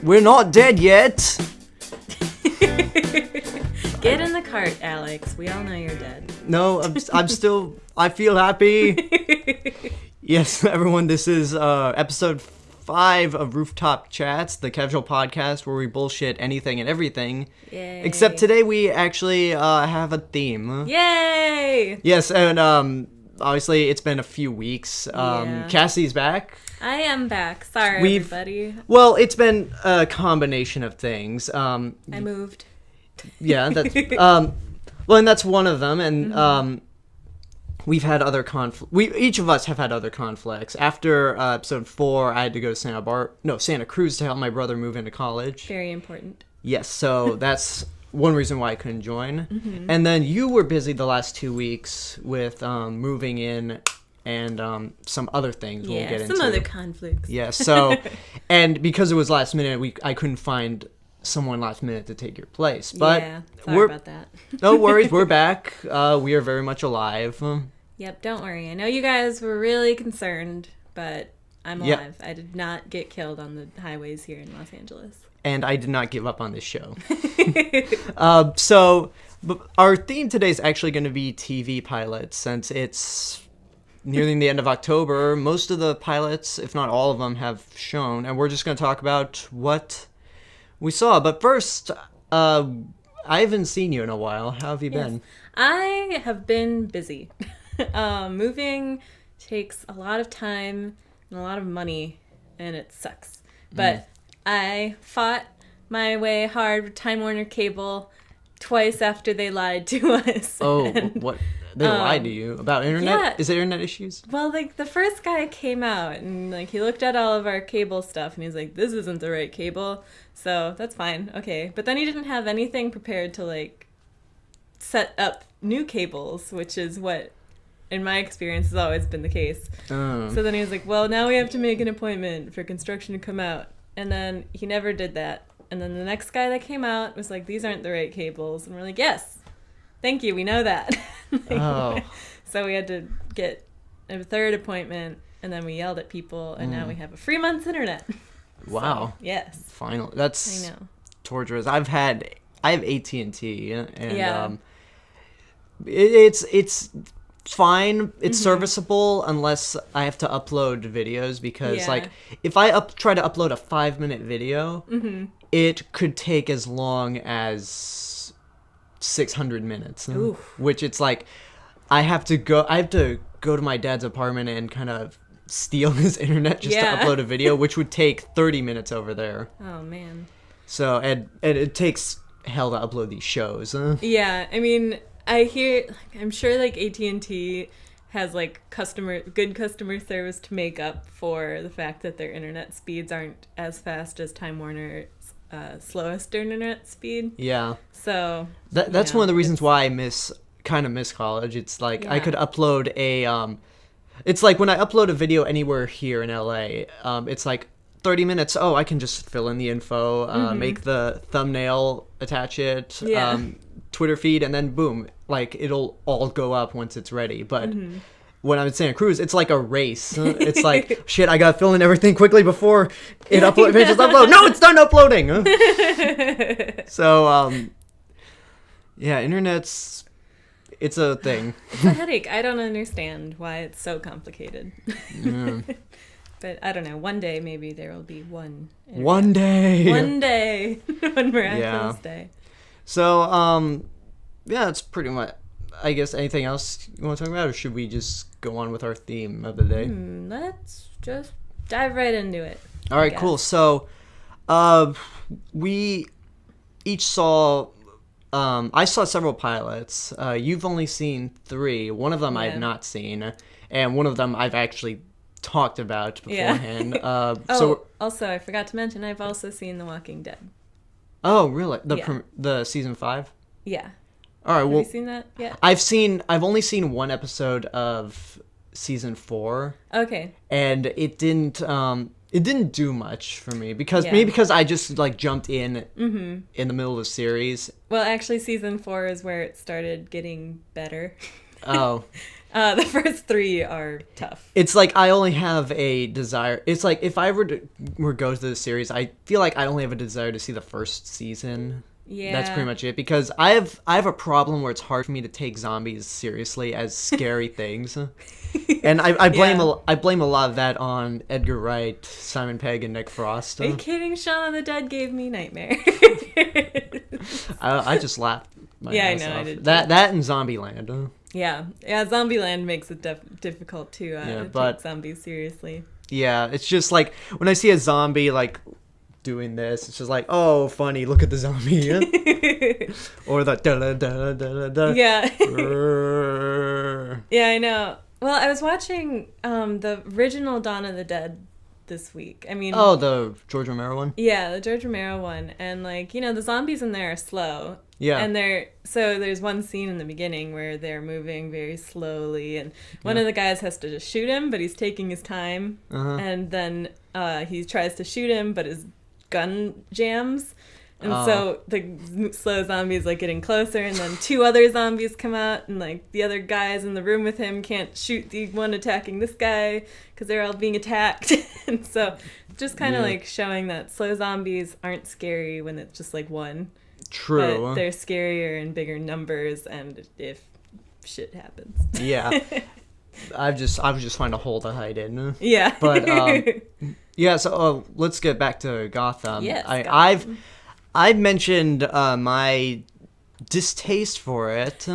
We're not dead yet. Get in the cart, Alex. We all know you're dead. No, I'm still. I feel happy. Yes, everyone. This is episode 5 of Rooftop Chats, the casual podcast where we bullshit anything and everything. Yay. Except today we actually have a theme. Yay! Yes, and obviously it's been a few weeks. Cassie's back. I am back. Sorry, everybody. Well, it's been a combination of things. I moved. Yeah, that's well, and that's one of them, and we've had other each of us have had other conflicts. After episode 4, I had to go to Santa Cruz to help my brother move into college. Very important. Yes, so that's one reason why I couldn't join. And then you were busy the last 2 weeks with moving in and some other things we'll get into. Some other conflicts. Yeah, so, and because it was last minute, I couldn't find someone last minute to take your place. But yeah, sorry about that. No worries, we're back. We are very much alive. Yep, don't worry. I know you guys were really concerned, but I'm alive. Yep. I did not get killed on the highways here in Los Angeles. And I did not give up on this show. So our theme today is actually going to be TV pilots, since it's nearing the end of October. Most of the pilots, if not all of them, have shown, and we're just going to talk about what we saw. But first, I haven't seen you in a while. How have you been? I have been busy. Moving takes a lot of time and a lot of money, and it sucks. But I fought my way hard with Time Warner Cable twice after they lied to us. Oh, what? They lied to you about internet? Yeah. Is it internet issues? Well, the first guy came out and he looked at all of our cable stuff and he's like, this isn't the right cable. So that's fine. Okay. But then he didn't have anything prepared to set up new cables, which is what, in my experience, has always been the case. So then he was like, well, now we have to make an appointment for construction to come out. And then he never did that. And then the next guy that came out was like, these aren't the right cables. And we're like, yes, thank you. We know that. So we had to get a third appointment, and then we yelled at people, and now we have a free month's internet. Wow. So, yes. Finally. That's I know. Torturous. I have AT&T, and it's fine. It's serviceable unless I have to upload videos, because if I try to upload a 5-minute video, it could take as long as 600 minutes. Which it's like I have to go to my dad's apartment and kind of steal his internet just to upload a video, which would take 30 minutes over there. Oh man. So and it takes hell to upload these shows. Yeah, I mean, I'm sure AT&T has good customer service to make up for the fact that their internet speeds aren't as fast as Time Warner's slowest internet speed. Yeah. So that's one of the reasons why I miss college. It's I could upload it's like when I upload a video anywhere here in LA, it's 30 minutes. Oh, I can just fill in the info, make the thumbnail, attach it, Twitter feed, and then boom, it'll all go up once it's ready. But when I'm in Santa Cruz, it's like a race. It's shit, I gotta fill in everything quickly before it finishes upload. No, it's done uploading. So, internet's, it's a thing. It's a headache. I don't understand why it's so complicated. But I don't know. One day, maybe there will be one. One day. One day. One miraculous day. So, it's pretty much, I guess. Anything else you want to talk about, or should we just go on with our theme of the day? Let's just dive right into it. All right, cool. So, we each saw, I saw several pilots. You've only seen 3. One of them I have not seen, and one of them I've actually talked about beforehand. Also, I forgot to mention, I've also seen The Walking Dead. Oh, really? The season 5? Yeah. All right. Have you seen that yet? I've only seen one episode of season 4. Okay. And it didn't do much for me because I just jumped in the middle of the series. Well, actually, season 4 is where it started getting better. Oh. The first 3 are tough. It's like I only have a desire. It's like if I were to go to the series, I feel like I only have a desire to see the first season. Yeah. That's pretty much it, because I have a problem where it's hard for me to take zombies seriously as scary things. And I blame I blame a lot of that on Edgar Wright, Simon Pegg, and Nick Frost. Are you kidding? Shaun of the Dead gave me nightmares. I just laughed my ass I know, off. I did too. That and Zombieland. Yeah, Zombieland makes it difficult to take zombies seriously. Yeah, it's just like when I see a zombie like doing this, it's just like, oh, funny, look at the zombie. Or the da da da da da. Yeah. Yeah, I know. Well, I was watching the original Dawn of the Dead this week. I mean, the George Romero one. Yeah, the George Romero one, and like, you know, the zombies in there are slow. Yeah. And there's one scene in the beginning where they're moving very slowly, and one of the guys has to just shoot him, but he's taking his time, and then he tries to shoot him, but his gun jams. And so the slow zombie's like getting closer, and then 2 other zombies come out, and like the other guys in the room with him can't shoot the one attacking this guy because they're all being attacked. And so just kind of like showing that slow zombies aren't scary when it's just like one. True. But they're scarier in bigger numbers, and if shit happens. Yeah. I was just trying to hold a hide in. Yeah. But yeah, so let's get back to Gotham. Yes, I've mentioned my distaste for it,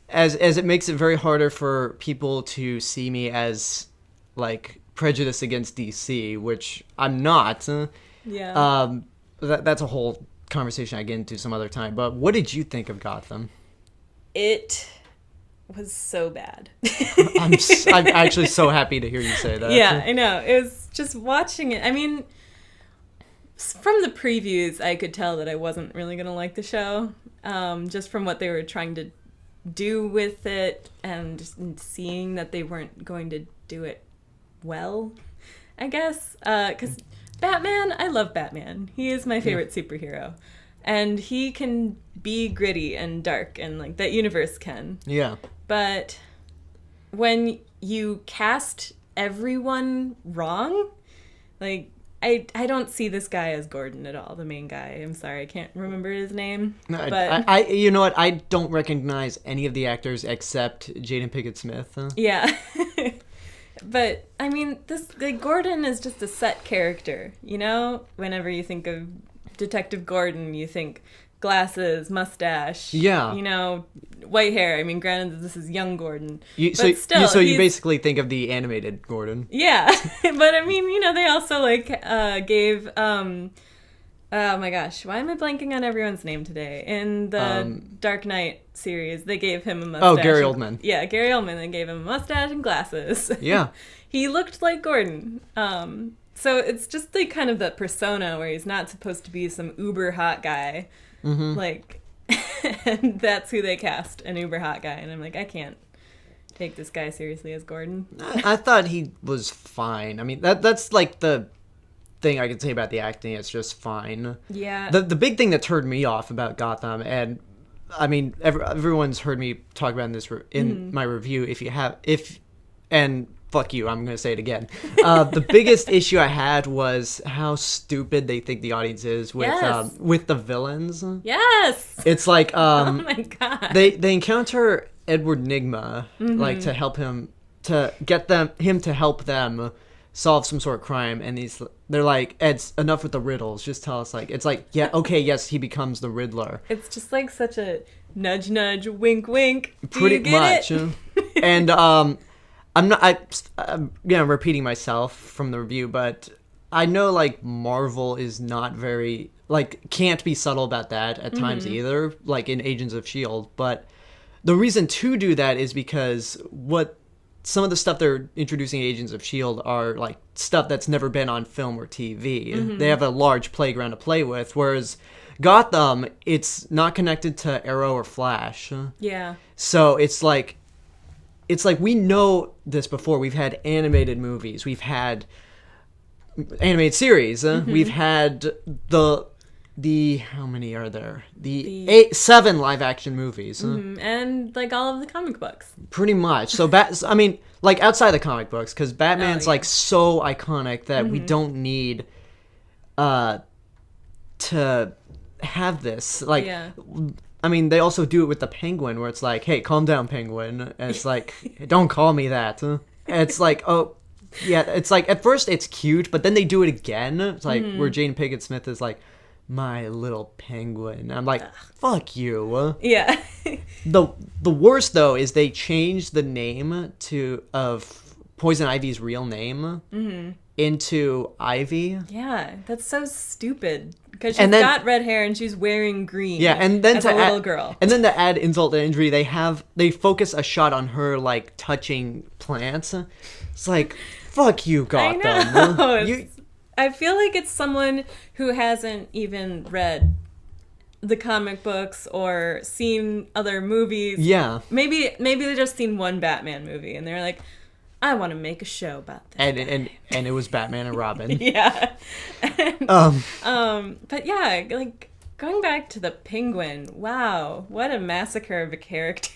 as it makes it very harder for people to see me as like prejudiced against DC, which I'm not. Yeah. That's a whole conversation I get into some other time. But what did you think of Gotham? It was so bad. I'm actually so happy to hear you say that. Yeah, I know. It was just watching it. I mean, from the previews, I could tell that I wasn't really going to like the show, just from what they were trying to do with it, and just seeing that they weren't going to do it well, I guess. Because Batman, I love Batman. He is my favorite superhero. And he can be gritty and dark, and like that universe can. Yeah. But when you cast everyone wrong, like I don't see this guy as Gordon at all, the main guy. I'm sorry, I can't remember his name. No, but I you know what? I don't recognize any of the actors except Jaden Pickett-Smith. Yeah. But I mean, Gordon is just a set character, you know? Whenever you think of Detective Gordon, you think glasses, mustache, you know, white hair. I mean, granted, this is young Gordon, but still. So you basically think of the animated Gordon. Yeah, but I mean, you know, they also like gave oh my gosh, why am I blanking on everyone's name today? In the Dark Knight series, they gave him a mustache. Oh, Gary Oldman. Yeah, Gary Oldman. They gave him a mustache and glasses. Yeah. He looked like Gordon. So it's just like kind of that persona where he's not supposed to be some uber hot guy. Mm-hmm. Like, and that's who they cast, an uber hot guy. And I'm like, I can't take this guy seriously as Gordon. I thought he was fine. I mean, that's like the thing I can say about the acting. It's just fine. Yeah. The big thing that turned me off about Gotham, and I mean, everyone's heard me talk about this in my review. And fuck you, I'm going to say it again. The biggest issue I had was how stupid they think the audience is with the villains. Yes. It's like oh my god. They encounter Edward Nygma like to help him to get him to help them solve some sort of crime, and they're like, Ed's enough with the riddles, just tell us. Like, it's like, yeah, okay, yes, he becomes the Riddler. It's just like such a nudge nudge wink wink. Pretty much. And I'm repeating myself from the review, but I know like Marvel is not very can't be subtle about that at times either, like in Agents of S.H.I.E.L.D. But the reason to do that is because some of the stuff they're introducing in Agents of S.H.I.E.L.D. are like stuff that's never been on film or TV. They have a large playground to play with, whereas Gotham, it's not connected to Arrow or Flash. Yeah. So it's like we know this before. We've had animated movies. We've had animated series. We've had the how many are there? The 7 live action movies. and like all of the comic books. Pretty much. So I mean, like outside the comic books, because Batman's like so iconic that we don't need to have this. Like, I mean, they also do it with the Penguin, where it's like, hey, calm down, Penguin. And it's like, don't call me that. And it's like, oh, yeah. It's like at first it's cute, but then they do it again. It's like where Jane Pinkett Smith is like, my little penguin. I'm like, fuck you. Yeah. The worst though is they changed the name of Poison Ivy's real name into Ivy. Yeah, that's so stupid. Because she's got red hair and she's wearing green. Yeah, and then as a little girl. And then to add insult to injury, they focus a shot on her like touching plants. It's like, fuck you, Gotham. I know. I feel like it's someone who hasn't even read the comic books or seen other movies. Yeah. Maybe they just seen one Batman movie and they're like, I want to make a show about this. And it was Batman and Robin. Yeah. And, but yeah, like going back to the Penguin, wow, what a massacre of a character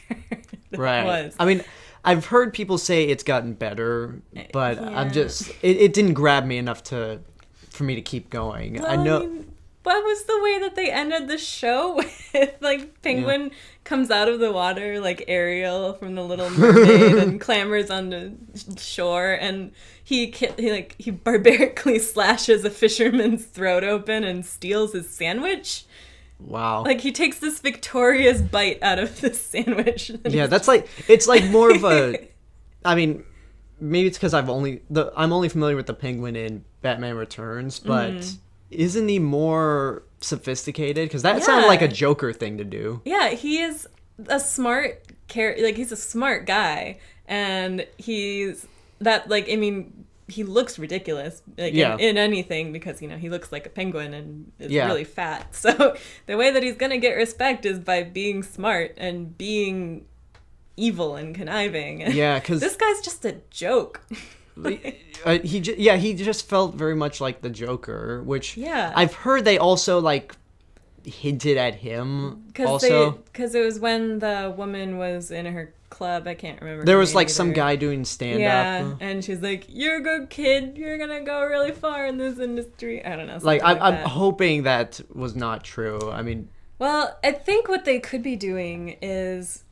that was. I mean, I've heard people say it's gotten better, but I'm just it didn't grab me enough for me to keep going. Well, I know. I mean, what was the way that they ended the show with? Like, Penguin comes out of the water like Ariel from The Little Mermaid and clambers on the shore, and he barbarically slashes a fisherman's throat open and steals his sandwich. Wow. Like, he takes this victorious bite out of this sandwich. Yeah, that's like, it's like more of a, I mean, maybe it's because I'm only familiar with the Penguin in Batman Returns, but isn't he more sophisticated? Because that sounded like a Joker thing to do. Yeah, he is a smart he's a smart guy, and he's that, like, I mean, he looks ridiculous in anything because, you know, he looks like a penguin and is really fat. So the way that he's gonna get respect is by being smart and being evil and conniving. Yeah, because this guy's just a joke. he just felt very much like the Joker, which I've heard they also like hinted at him because it was when the woman was in her club. I can't remember. There was like some guy doing stand-up. And she's like, "You're a good kid. You're gonna go really far in this industry." I don't know. Like I'm hoping that was not true. I mean, well, I think what they could be doing is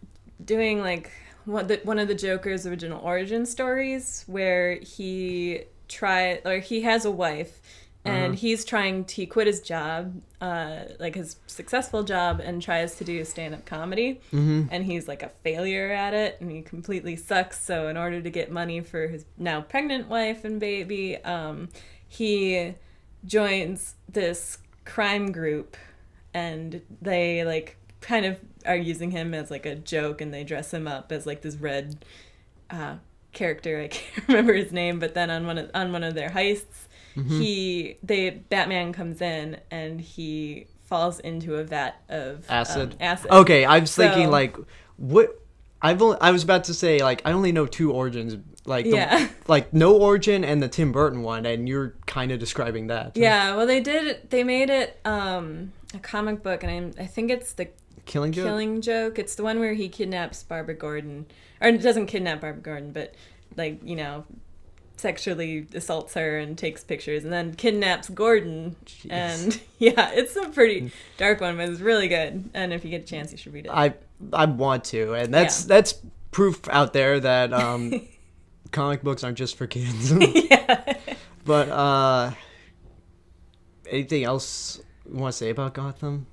doing like one of the Joker's original origin stories where he has a wife and he quit his job, like his successful job, and tries to do stand-up comedy, and he's like a failure at it and he completely sucks. So in order to get money for his now pregnant wife and baby, he joins this crime group, and they like kind of are using him as like a joke, and they dress him up as like this red character. I can't remember his name, but then on one of their heists, Batman comes in and he falls into a vat of acid. Okay, I was thinking like what I was about to say, like, I only know 2 origins, like like No Origin and the Tim Burton one, and you're kind of describing that. Yeah, well, they made it a comic book, and I think it's the Killing Joke? It's the one where he kidnaps Barbara Gordon, or doesn't kidnap Barbara Gordon, but like, you know, sexually assaults her and takes pictures, and then kidnaps Gordon. Jeez. And it's a pretty dark one, but it's really good. And if you get a chance, you should read it. I want to, and that's proof out there that comic books aren't just for kids. Yeah. But anything else you want to say about Gotham?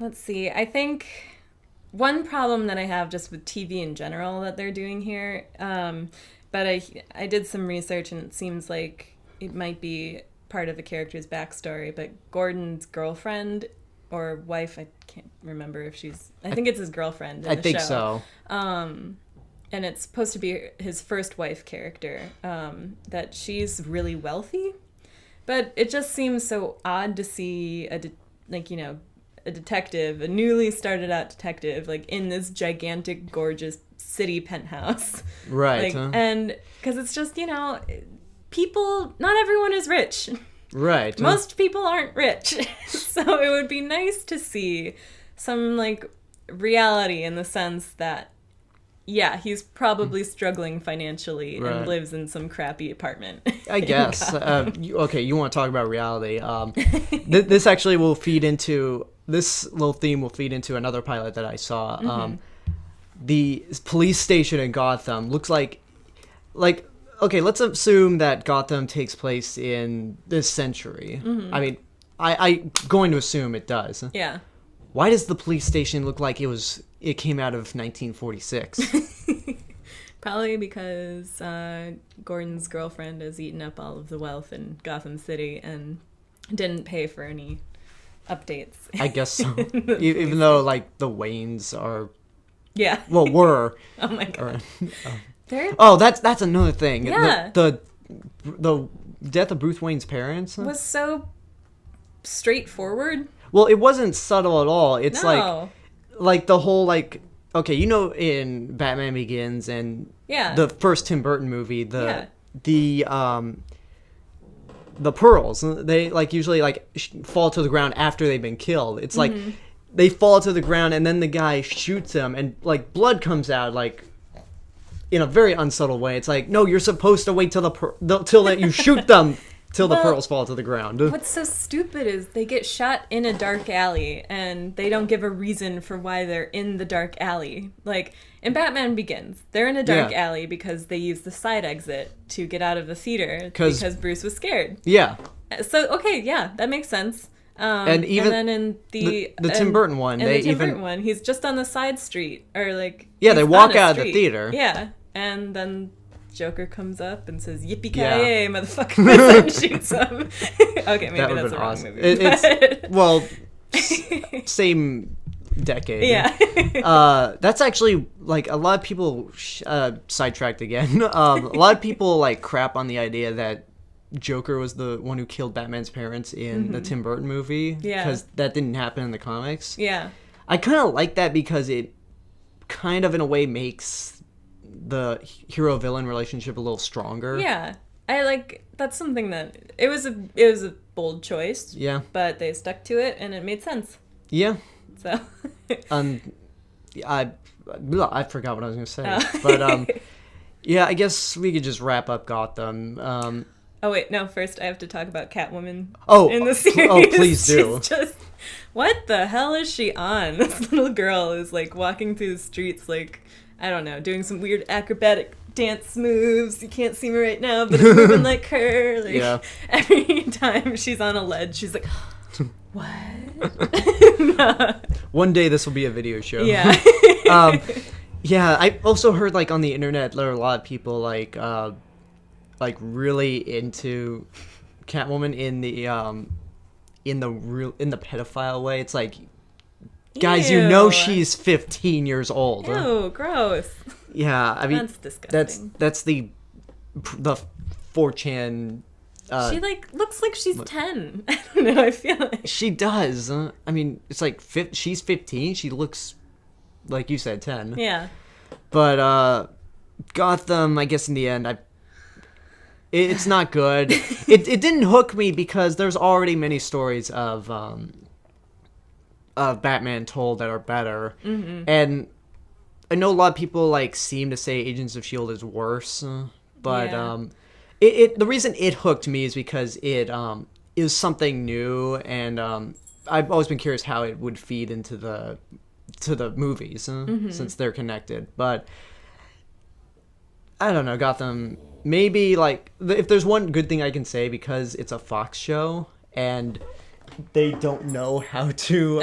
Let's see. I think one problem that I have just with TV in general that they're doing here, but I did some research, and it seems like it might be part of a character's backstory, but Gordon's girlfriend or wife, I can't remember if I think it's his girlfriend in the show. I think so. And it's supposed to be his first wife character, that she's really wealthy, but it just seems so odd to see a detective, a newly started out detective, like in this gigantic, gorgeous city penthouse. Right. Like, and because it's just, you know, people, not everyone is rich. Right. Most people aren't rich. So it would be nice to see some, like, reality in the sense that, yeah, he's probably struggling financially and lives in some crappy apartment. I guess. Okay, you want to talk about reality. This actually will feed into, this little theme will feed into another pilot that I saw. The police station in Gotham looks like, okay, let's assume that Gotham takes place in this century. I mean, I'm going to assume it does. Yeah. Why does the police station look like it came out of 1946? Probably because Gordon's girlfriend has eaten up all of the wealth in Gotham City and didn't pay for any updates. I guess so. Even though, like, the Waynes are... Yeah. Well, were. Oh, my God. Oh, that's another thing. Yeah. The death of Bruce Wayne's parents was so straightforward. Well, it wasn't subtle at all. It's like the whole, like, okay, you know, in Batman Begins and the first Tim Burton movie, the pearls, they, like, usually, like, fall to the ground after they've been killed. It's like they fall to the ground and then the guy shoots them and, like, blood comes out, like, in a very unsubtle way. It's like, no, you're supposed to wait till you shoot them till the pearls fall to the ground. What's so stupid is they get shot in a dark alley and they don't give a reason for why they're in the dark alley. Like, in Batman Begins, they're in a dark alley because they used the side exit to get out of the theater because Bruce was scared. Yeah. So, okay, yeah, that makes sense. And then in the Tim Burton one, Burton one, he's just on the side street, or like they walk out of the theater. Yeah, and then Joker comes up and says "Yippee-ki-yay, motherfucker!" and shoots him. Okay, maybe that's a wrong movie. It's same decade. Yeah. That's actually, like, a lot of people sidetracked again. A lot of people, like, crap on the idea that Joker was the one who killed Batman's parents in the Tim Burton movie. Yeah. Because that didn't happen in the comics. Yeah. I kind of like that because it kind of, in a way, makes the hero-villain relationship a little stronger. Yeah. That's something that, it was a bold choice. Yeah. But they stuck to it and it made sense. Yeah. So. I forgot what I was going to say. Oh. But, yeah, I guess we could just wrap up Gotham. Oh, wait, no, first I have to talk about Catwoman in the series. Oh, please do. She's just, what the hell is she on? This little girl is, like, walking through the streets, like, I don't know, doing some weird acrobatic dance moves. You can't see me right now, but I'm moving like her. Like, every time she's on a ledge, she's like, what? No. One day this will be a video show. Yeah. Yeah, I also heard, like, on the internet, there are a lot of people, like really into Catwoman in the pedophile way. It's like, guys, you know she's 15 years old. Ew, gross. Yeah, I mean, that's disgusting. That's the 4chan. She, like, looks like she's 10. I don't know. I feel like she does. I mean, it's like she's 15. She looks, like you said, 10. Yeah. But Gotham, I guess in the end, it's not good. It didn't hook me because there's already many stories of Batman told that are better, and I know a lot of people, like, seem to say Agents of S.H.I.E.L.D. is worse, but the reason it hooked me is because it is something new, and I've always been curious how it would feed into the movies since they're connected. But I don't know, Gotham. Maybe, like, if there's one good thing I can say, because it's a Fox show and they don't know how to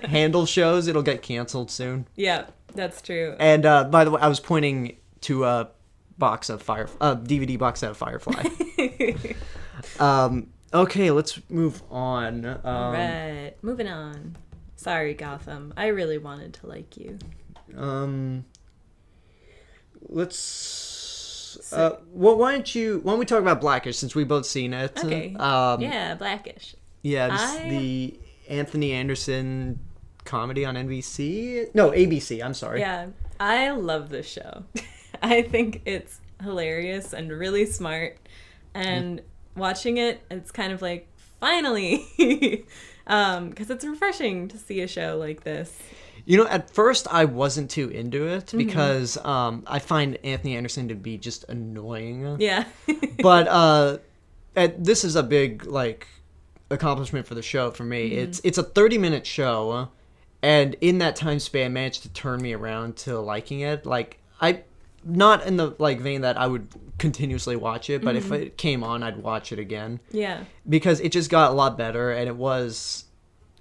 handle shows, it'll get canceled soon. Yeah, that's true. And by the way, I was pointing to a DVD box set of Firefly. Okay, let's move on. All right, moving on. Sorry, Gotham. I really wanted to like you. Let's. Why don't we talk about Blackish, since we both seen it? Okay. Yeah, Blackish. Yeah, the Anthony Anderson comedy on NBC. No, ABC. I'm sorry. Yeah, I love this show. I think it's hilarious and really smart. And watching it, it's kind of like, finally, because it's refreshing to see a show like this. At first I wasn't too into it because I find Anthony Anderson to be just annoying. Yeah. But this is a big accomplishment for the show for me. It's a 30-minute show, and in that time span managed to turn me around to liking it. I not in the vein that I would continuously watch it, but if it came on I'd watch it again. Yeah. Because it just got a lot better, and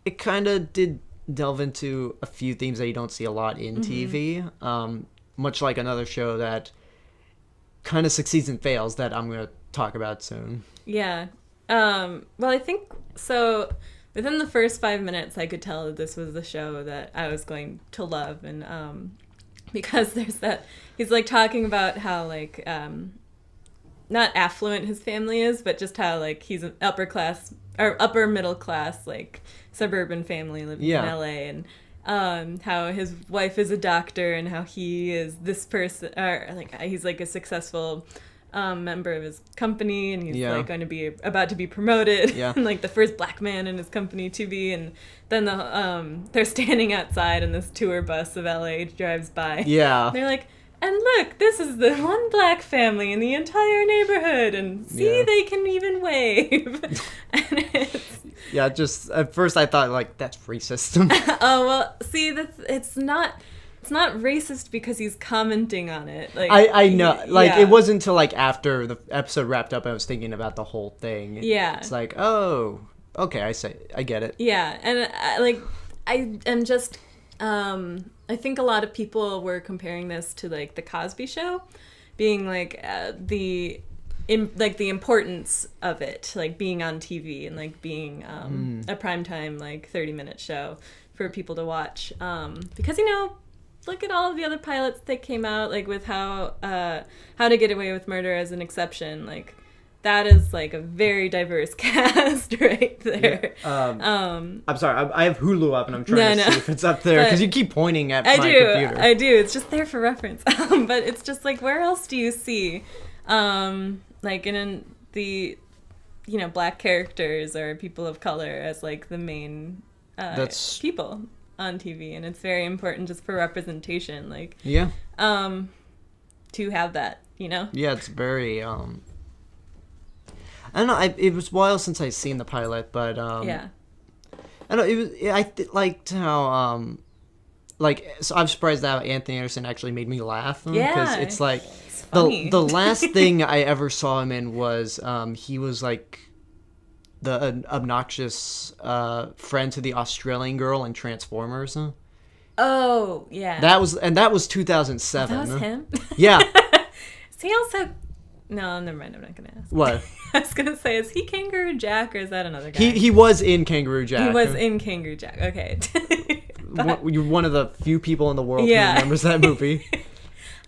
it kind of did delve into a few themes that you don't see a lot in TV, much like another show that kind of succeeds and fails that I'm going to talk about soon. Yeah. Well, I think so. Within the first 5 minutes, I could tell that this was the show that I was going to love, and because there's that he's talking about how not affluent his family is, but just how he's an upper middle class suburban family living in LA, and how his wife is a doctor, and how he is this person, or he's a successful member of his company, and he's going to be about to be promoted, and the first black man in his company to be, and then they're standing outside and this tour bus of LA drives by. Yeah. And they're and look, this is the one black family in the entire neighborhood, and see, they can even wave. And it's... just at first I thought that's racist. Oh, well, see, it's not racist because he's commenting on it. I know. It wasn't until after the episode wrapped up I was thinking about the whole thing. Yeah. It's oh, okay, I get it. Yeah, and I am just I think a lot of people were comparing this to the Cosby Show, being the importance of it, being on TV and being a primetime 30-minute show for people to watch, because look at all of the other pilots that came out with How to Get Away with Murder as an exception, that is a very diverse cast right there. Yeah. I'm sorry, I have Hulu up and I'm trying to see if it's up there because you keep pointing at my computer. I do. It's just there for reference. But it's just where else do you see, in the, black characters or people of color as the main people on TV, and it's very important just for representation. To have that, Yeah, it's very I don't know. It was a while since I seen the pilot, but I don't know. It was. I liked how so I'm surprised that Anthony Anderson actually made me laugh. Because it's the last thing I ever saw him in was he was the obnoxious friend to the Australian girl in Transformers. Oh yeah. That was 2007. That was him. Yeah. He also. No, never mind. I'm not gonna ask. What? I was gonna say, is he Kangaroo Jack or is that another guy? He was in Kangaroo Jack. He was in Kangaroo Jack. Okay. You're one of the few people in the world who remembers that movie.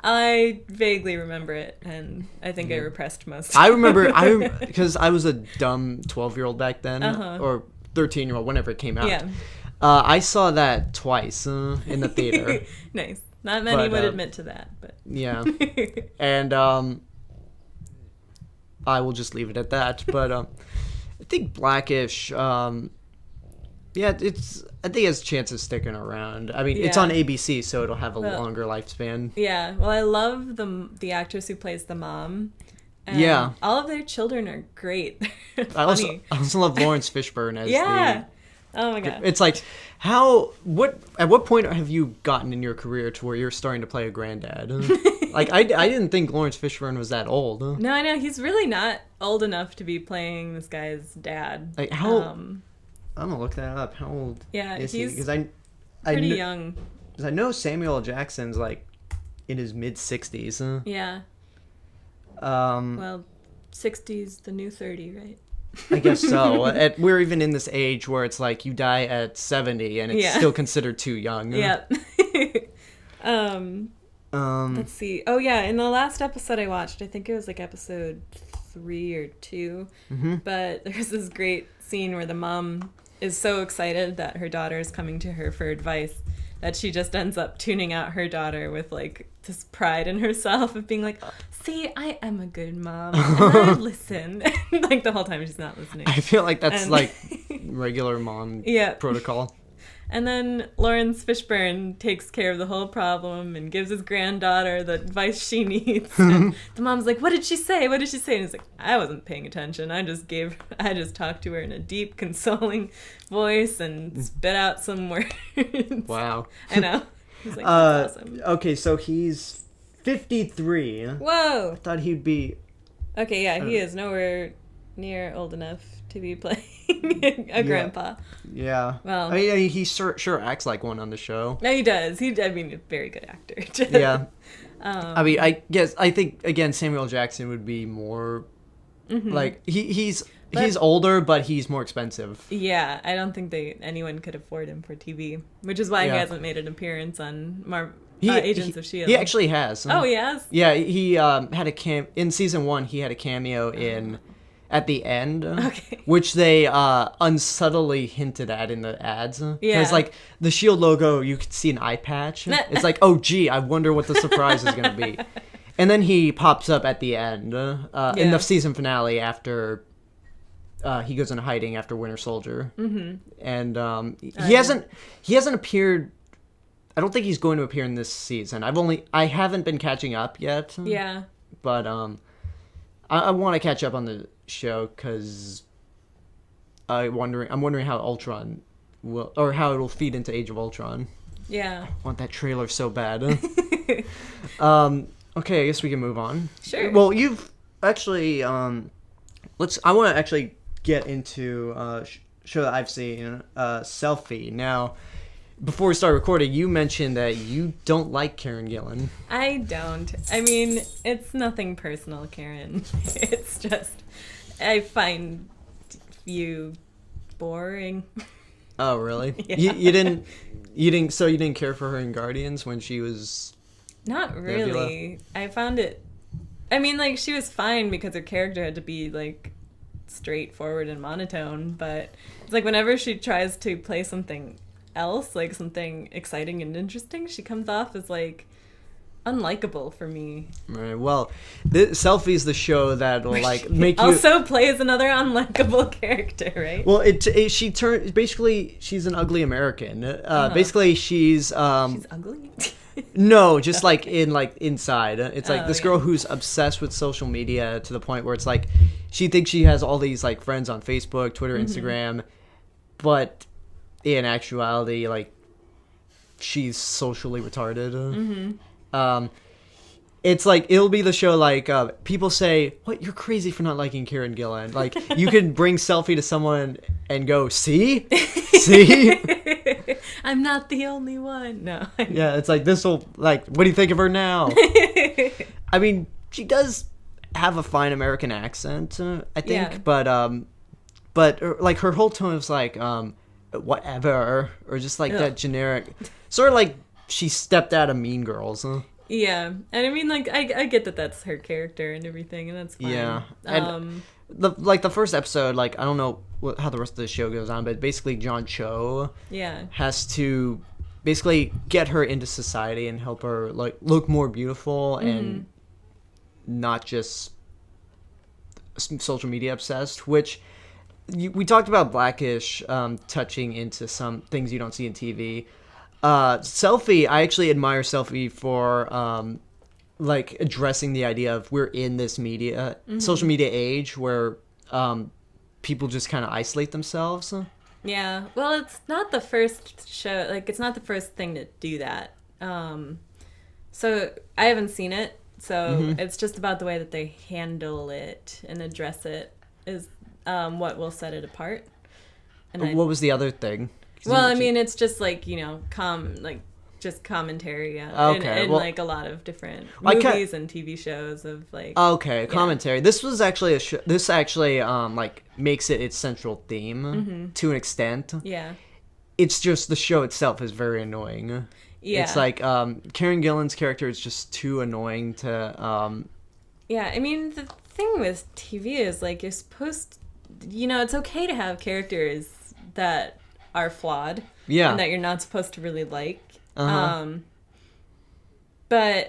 I vaguely remember it, and I think I repressed most. I remember because I was a dumb 12-year-old back then, or 13-year-old, whenever it came out. Yeah. I saw that twice in the theater. Nice. Not many would admit to that, but yeah. And I will just leave it at that. But I think Blackish, I think it has a chance of sticking around. I mean, it's on ABC, so it'll have a longer lifespan. Yeah. Well, I love the actress who plays the mom. And all of their children are great. I also love Lawrence Fishburne as the... Oh my god. It's at what point have you gotten in your career to where you're starting to play a granddad? I didn't think Lawrence Fishburne was that old. No, I know. He's really not old enough to be playing this guy's dad. How... I'm gonna look that up. How old is he? Because pretty young. Because I know Samuel L. Jackson's in his mid-60s. Yeah. Well, 60's the new 30, right? I guess so. We're even in this age where it's you die at 70 and it's still considered too young. Yeah. Let's see. Oh yeah, in the last episode I watched, I think it was episode 3 or 2, but there's this great scene where the mom is so excited that her daughter is coming to her for advice that she just ends up tuning out her daughter with this pride in herself of being see, I am a good mom. And I listen. Like, the whole time she's not listening. I feel like that's like regular mom protocol. And then Lawrence Fishburne takes care of the whole problem and gives his granddaughter the advice she needs. And the mom's like, what did she say? What did she say? And he's like, I wasn't paying attention. I just talked to her in a deep, consoling voice and spit out some words. Wow. I know. He's like, that's awesome. Okay, so he's 53. Whoa. I thought he'd be... Okay, yeah, he is nowhere near old enough to be playing a grandpa. Yeah. Well, I mean, he sure acts like one on the show. No, he does. A very good actor. Yeah. I mean, I think, again, Samuel Jackson would be more... Like, he's older, but he's more expensive. Yeah, I don't think anyone could afford him for TV, which is why he hasn't made an appearance on Agents of S.H.I.E.L.D. He actually has. Oh, he has? Yeah, he had in season 1, he had a cameo at the end, which they unsubtly hinted at in the ads. Yeah. Because, like, the S.H.I.E.L.D. logo, you could see an eye patch. It's like, oh, gee, I wonder what the surprise is going to be. And then he pops up at the end, in the season finale after he goes into hiding after Winter Soldier. And he hasn't appeared... I don't think he's going to appear in this season. I haven't been catching up yet. Yeah. But I want to catch up on the show because I'm wondering how Ultron how it'll feed into Age of Ultron. Yeah. I want that trailer so bad. Okay, I guess we can move on. Sure. Well, you've actually I want to actually get into a show that I've seen, Selfie. Now, before we start recording, you mentioned that you don't like Karen Gillan. I don't. I mean, it's nothing personal, Karen. It's just, I find you boring. Oh, really? Yeah. You didn't care for her in Guardians when she was... Not really. I found it... I mean, like, she was fine because her character had to be, like, straightforward and monotone, but it's like whenever she tries to play something else, like something exciting and interesting, she comes off as like unlikable for me. Right. Well, Selfie's the show that'll like make you also plays another unlikable character, right? Well, she turns basically she's an ugly American. Basically she's ugly. No, just like inside. It's like this girl who's obsessed with social media to the point where it's like she thinks she has all these like friends on Facebook, Twitter, Instagram, but in actuality, like she's socially retarded. It's like it'll be the show like people say, "What? You're crazy for not liking Karen Gillan." Like you can bring Selfie to someone and go, "See, see." I'm not the only one. No. Yeah, it's like this will like. What do you think of her now? I mean, she does have a fine American accent, I think, but like her whole tone is like whatever, or just like that generic, sort of like she stepped out of Mean Girls. Yeah, and I mean, like, I get that that's her character and everything, and that's fine. Yeah, and the first episode, like, I don't know how the rest of the show goes on, but basically John Cho has to basically get her into society and help her, like, look more beautiful and not just social media obsessed, which we talked about Blackish touching into some things you don't see in TV. Selfie, I actually admire Selfie for like addressing the idea of we're in this social media age where people just kind of isolate themselves. Yeah, well, it's not the first show, like it's not the first thing to do that. So I haven't seen it, so it's just about the way that they handle it and address it is what will set it apart. And what was the other thing? Well, I mean, it's just like, you know, just commentary and like a lot of different movies and TV shows of like... Okay, commentary. This was actually this actually like makes it its central theme to an extent. Yeah. It's just the show itself is very annoying. Yeah. It's like Karen Gillan's character is just too annoying to... Yeah, I mean, the thing with TV is like you're supposed... You know, it's okay to have characters that are flawed and that you're not supposed to really like. But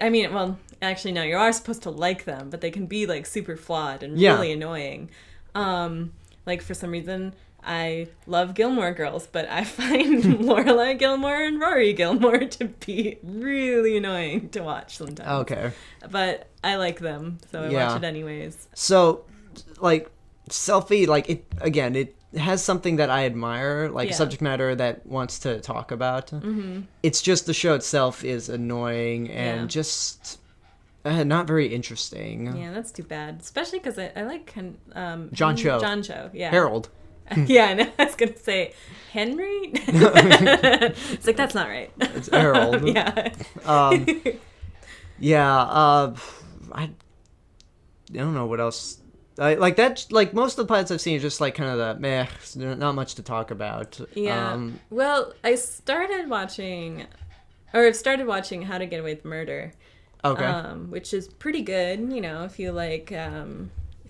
I mean, well, actually, no, you are supposed to like them, but they can be like super flawed and Yeah. really annoying. Like for some reason, I love Gilmore Girls, but I find Lorelai Gilmore and Rory Gilmore to be really annoying to watch sometimes. Okay. But I like them, so I Yeah. watch it anyways. So, like, Selfie, like, it has something that I admire, like, Yeah. subject matter that wants to talk about. Mm-hmm. It's just the show itself is annoying and Yeah. just not very interesting. Yeah, that's too bad. Especially because I like John Cho. John Cho, yeah. Harold. Yeah, I know. I was gonna say Henry. It's like that's not right. It's Harold. Yeah. Yeah, I don't know what else. Like that, like most of the pilots I've seen are just like kind of the meh, not much to talk about. Yeah. Well, I've started watching How to Get Away with Murder. Okay. Which is pretty good, you know, if you like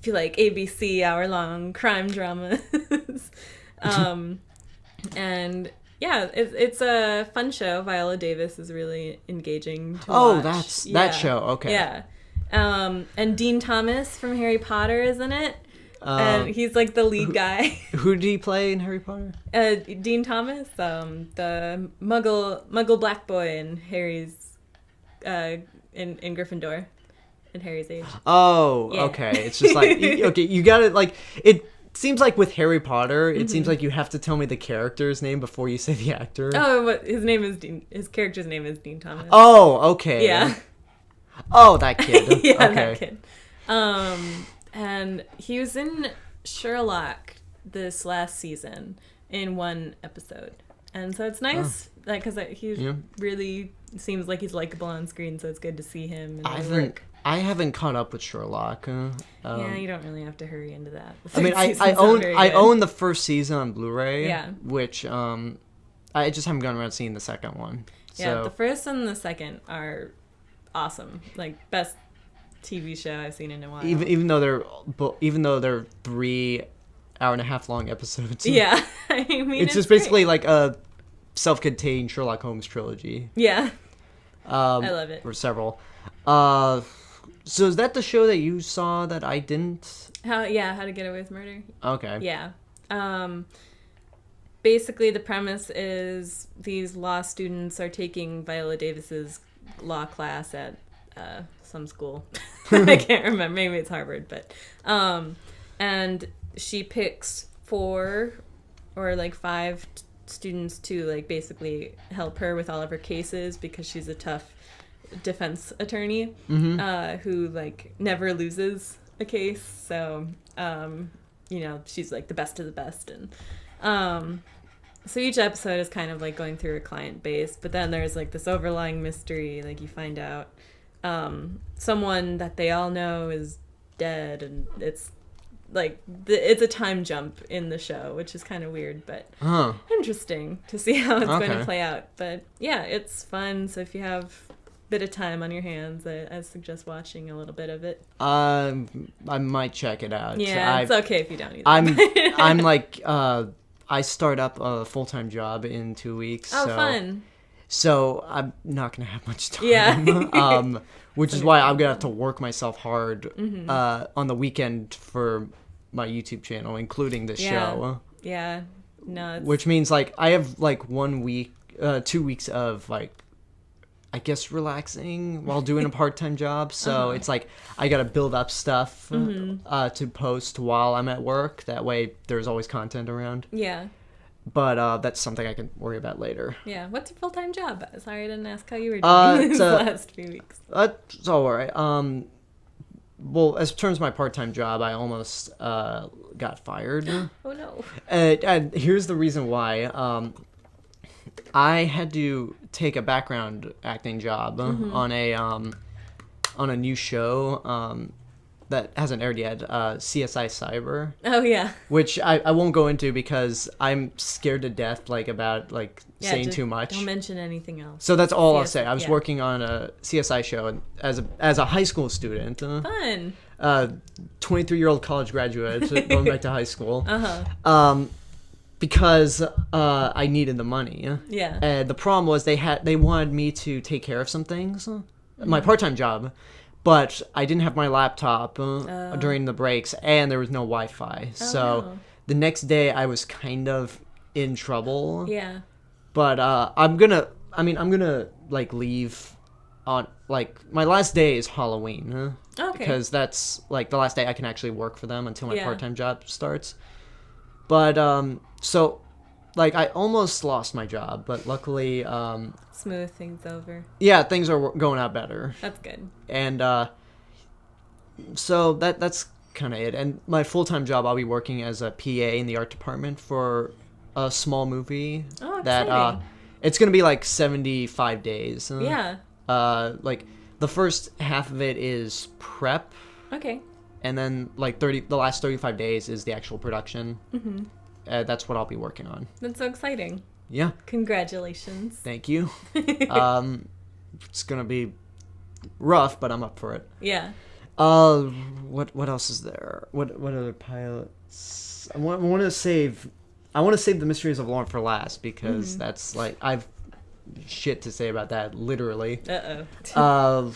ABC hour-long crime dramas. And yeah, it's a fun show. Viola Davis is really engaging to watch. That's that show. Okay. Yeah. And Dean Thomas from Harry Potter is in it. And he's like the lead guy. Who did he play in Harry Potter? Dean Thomas, the Muggle black boy in Harry's in Gryffindor, in Harry's age. Oh, Yeah. okay. It's just like okay, you got it. Like it seems like with Harry Potter, it seems like you have to tell me the character's name before you say the actor. Oh, what his name is Dean. His character's name is Dean Thomas. Oh, okay. Yeah. Oh, that kid. Yeah, Okay. that kid. And he was in Sherlock this last season in one episode, and so it's nice, like, because he really seems like he's likable on screen, so it's good to see him. I haven't caught up with Sherlock. Yeah, you don't really have to hurry into that. I mean, I own the first season on Blu-ray. Yeah. Which I just haven't gone around seeing the second one. Yeah, So the first and the second are awesome. Like, best TV show I've seen in a while. even though they're 3.5 long episodes. Yeah, I mean, it's just great. basically like a self-contained Sherlock Holmes trilogy. Yeah, I love it. Or several. So is that the show that you saw that I didn't? How to Get Away with Murder. Okay. Yeah. Basically, the premise is these law students are taking Viola Davis's law class at some school. I can't remember. Maybe it's Harvard, but and she picks 4 or like 5 students to like basically help her with all of her cases because she's a tough defense attorney who like never loses a case. So she's like the best of the best, and so each episode is kind of like going through a client base, but then there's like this overlying mystery. Like you find out someone that they all know is dead, and it's like it's a time jump in the show, which is kind of weird, but interesting to see how it's going to play out. But yeah, it's fun. So if you have a bit of time on your hands, I suggest watching a little bit of it. I might check it out. Yeah, it's okay if you don't either. I'm like I start up a full-time job in 2 weeks. Oh, so, fun. So I'm not gonna have much time. Yeah. Which is why I'm gonna have to work myself hard on the weekend for my YouTube channel, including this show. Yeah. No. Which means like I have like 1 week, 2 weeks of like, I guess relaxing while doing a part-time job. So it's like I gotta build up stuff to post while I'm at work. That way there's always content around. Yeah. But that's something I can worry about later. Yeah. What's your full-time job? Sorry I didn't ask how you were doing these last few weeks. It's all right. Well, as terms of my part-time job, I almost got fired. Oh no. And here's the reason why. I had to take a background acting job on a new show that hasn't aired yet, CSI Cyber. Oh yeah. Which I won't go into because I'm scared to death about saying too much. Don't mention anything else. So that's all I'll say. I was working on a CSI show as a high school student. Fun. 23-year-old college graduate going back to high school. Because I needed the money. Yeah. And the problem was they wanted me to take care of some things. my part-time job, but I didn't have my laptop during the breaks, and there was no Wi-Fi. So no. the next day I was kind of in trouble. Yeah. But I'm gonna like leave on like my last day is Halloween. Okay. Because that's like the last day I can actually work for them until my Yeah. part-time job starts. But so like I almost lost my job, but luckily Smooth things over. yeah, things are going out better. That's good. And so that's kind of it. And my full-time job, I'll be working as a PA in the art department for a small movie Oh, that exciting. it's gonna be like 75 days. Yeah. Like the first half of it is prep, Okay. and then like the last 35 days is the actual production. Mm-hmm. That's what I'll be working on. That's so exciting. Yeah. Congratulations. Thank you. It's gonna be rough, but I'm up for it. Yeah. What else is there? What other pilots? I want to save the Mysteries of Lauren for last because that's like I've shit to say about that literally. Uh-oh.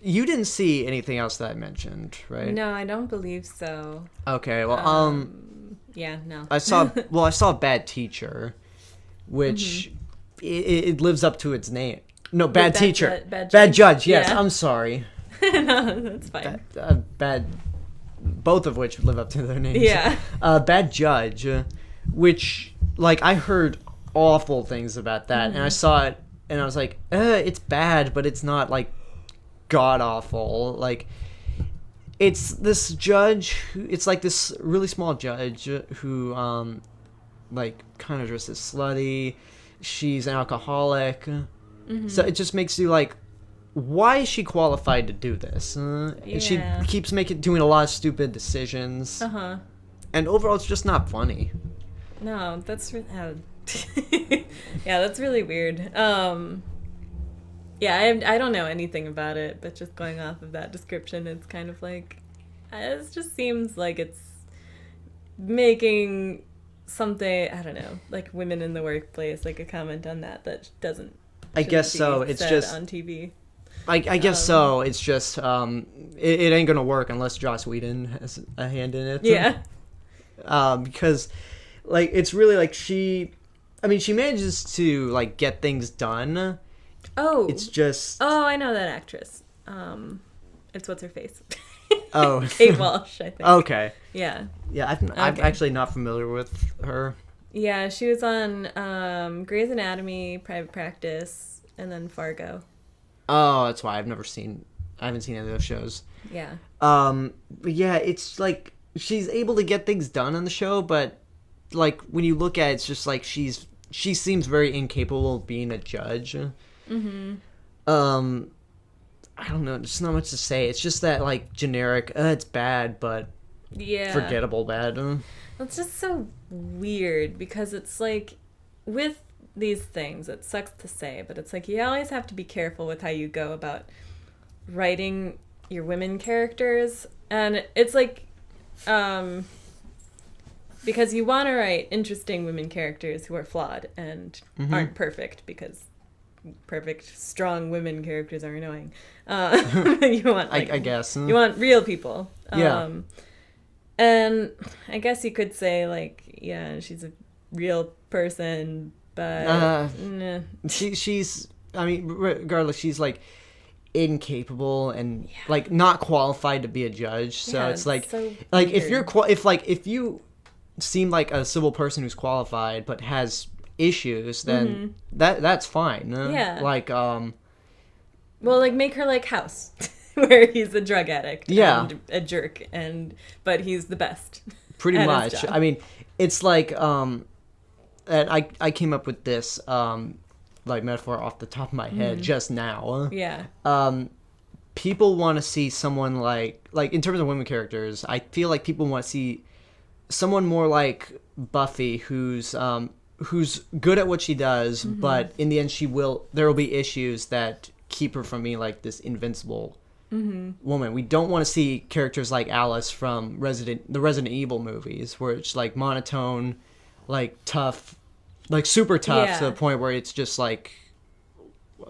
You didn't see anything else that I mentioned, right? No, I don't believe so. Okay, well, Yeah, no. I saw Bad Teacher, which it lives up to its name. No, Bad Teacher. Bad Judge. Yes, Yeah. I'm sorry. No, that's fine. Bad. Both of which live up to their names. Yeah. Bad Judge, which like I heard awful things about that, and I saw it, and I was like, it's bad, but it's not like god awful. Like it's this judge it's like this really small judge who like kind of dresses slutty. She's an alcoholic. So it just makes you like, why is she qualified to do this? She keeps doing a lot of stupid decisions. And overall it's just not funny. No, that's yeah, that's really weird. Yeah, I don't know anything about it, but just going off of that description, it's kind of like, it just seems like it's making something, I don't know, like women in the workplace, like a comment on that doesn't. I guess be so. It's said just on TV. I guess so. It's just it ain't gonna work unless Joss Whedon has a hand in it. Yeah. Because like it's really like she manages to like get things done. Oh. It's just Oh, I know that actress. It's what's her face. Oh. Kate Walsh, I think. Okay. Yeah. Yeah, I'm actually not familiar with her. Yeah, she was on Grey's Anatomy, Private Practice, and then Fargo. Oh, that's why I haven't seen any of those shows. Yeah. But yeah, it's like she's able to get things done on the show, but like when you look at it, it's just like she seems very incapable of being a judge. I don't know, there's not much to say. It's just that like generic, it's bad, but forgettable bad. It's just so weird because it's like with these things, it sucks to say, but it's like you always have to be careful with how you go about writing your women characters. And it's like, because you want to write interesting women characters who are flawed and aren't perfect, because perfect, strong women characters are annoying. You want, like, I guess. You want real people. Yeah. And I guess you could say, like, yeah, she's a real person, but nah. she's I mean, regardless, she's like incapable and like not qualified to be a judge. So it's like so like weird. if you seem like a civil person who's qualified but has issues, then that's fine. Yeah. Like well, like make her like House, where he's a drug addict and a jerk, but he's the best. Pretty at much. his job. I mean, it's like and I came up with this like metaphor off the top of my head just now. Yeah. People want to see someone like in terms of women characters, I feel like people want to see someone more like Buffy, who's good at what she does, but in the end there will be issues that keep her from being like this invincible woman. We don't want to see characters like Alice from the Resident Evil movies, where it's like monotone, like tough, like super tough to the point where it's just like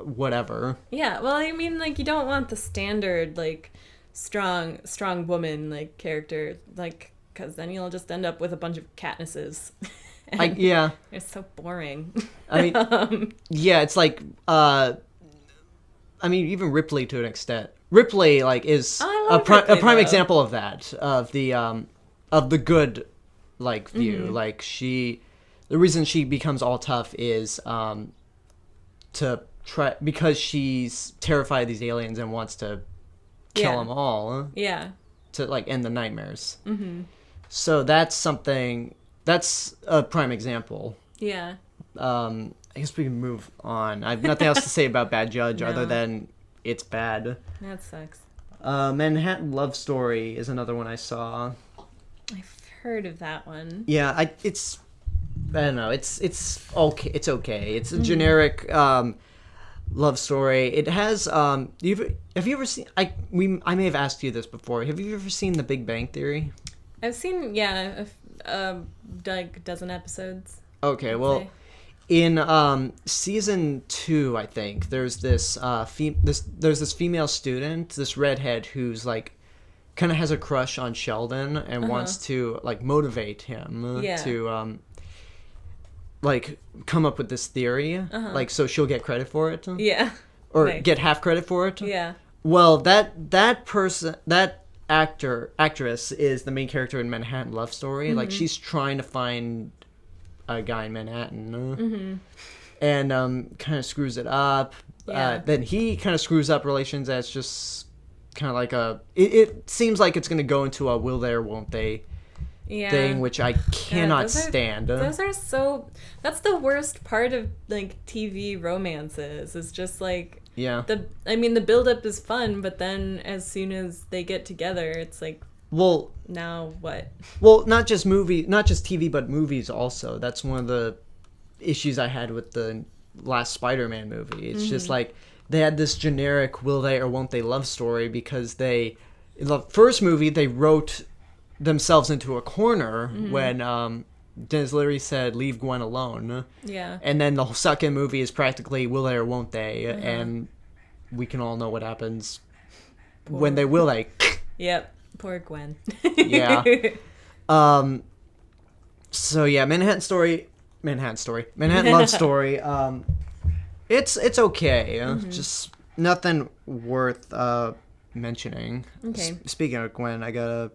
whatever. Yeah, well, I mean, like, you don't want the standard, like, strong woman, like, character, like, because then you'll just end up with a bunch of Katnisses. Yeah. It's so boring. I mean, yeah, it's like, I mean, even Ripley to an extent. Ripley, like, is a prime example of that, of the good, like, view. Like, the reason she becomes all tough is, to try, because she's terrified of these aliens and wants to kill them all. Yeah. To, like, end the nightmares. Mm-hmm. So that's a prime example. Yeah. I guess we can move on. I have nothing else to say about Bad Judge other than it's bad. That sucks. Manhattan Love Story is another one I saw. I've heard of that one. Yeah, I don't know. It's okay. It's okay. It's a generic love story. It has have you ever seen? I may have asked you this before. Have you ever seen The Big Bang Theory? I've seen like a dozen episodes. Okay, well, in season 2, I think there's this there's this female student, this redhead who's like kind of has a crush on Sheldon and wants to like motivate him to like come up with this theory, like so she'll get credit for it. Yeah. Or get half credit for it. Yeah. Well, that actress is the main character in Manhattan Love Story. Like she's trying to find a guy in Manhattan and kind of screws it up. Then he kind of screws up relations. That's just kind of like it seems like it's going to go into a will they or won't they thing, which I cannot stand. That's the worst part of like TV romances. It's just like the build-up is fun, but then as soon as they get together, it's like, well, now what? Well, not just TV, but movies also. That's one of the issues I had with the last Spider-Man movie. It's just like they had this generic will they or won't they love story because in the first movie they wrote themselves into a corner when Dennis Leary said leave Gwen alone. Yeah. And then the second movie is practically will they or won't they, and we can all know what happens when they will they. Yep. Poor Gwen. Yeah. So yeah, Manhattan Love Story. It's okay. Just nothing worth mentioning. Okay. Speaking of Gwen, I gotta.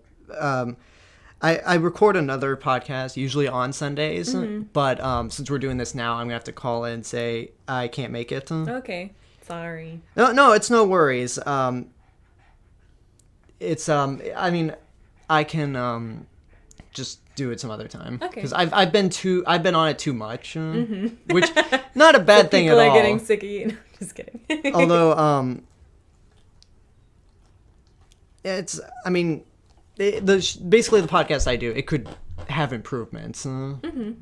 I record another podcast usually on Sundays, but since we're doing this now, I'm gonna have to call in and say I can't make it. Okay. Sorry. No, it's no worries. It's I mean, I can just do it some other time. Okay. Because I've been on it too much, which not a bad thing at all. People are getting sick of you. No, just kidding. Although it's basically the podcast I do, it could have improvements.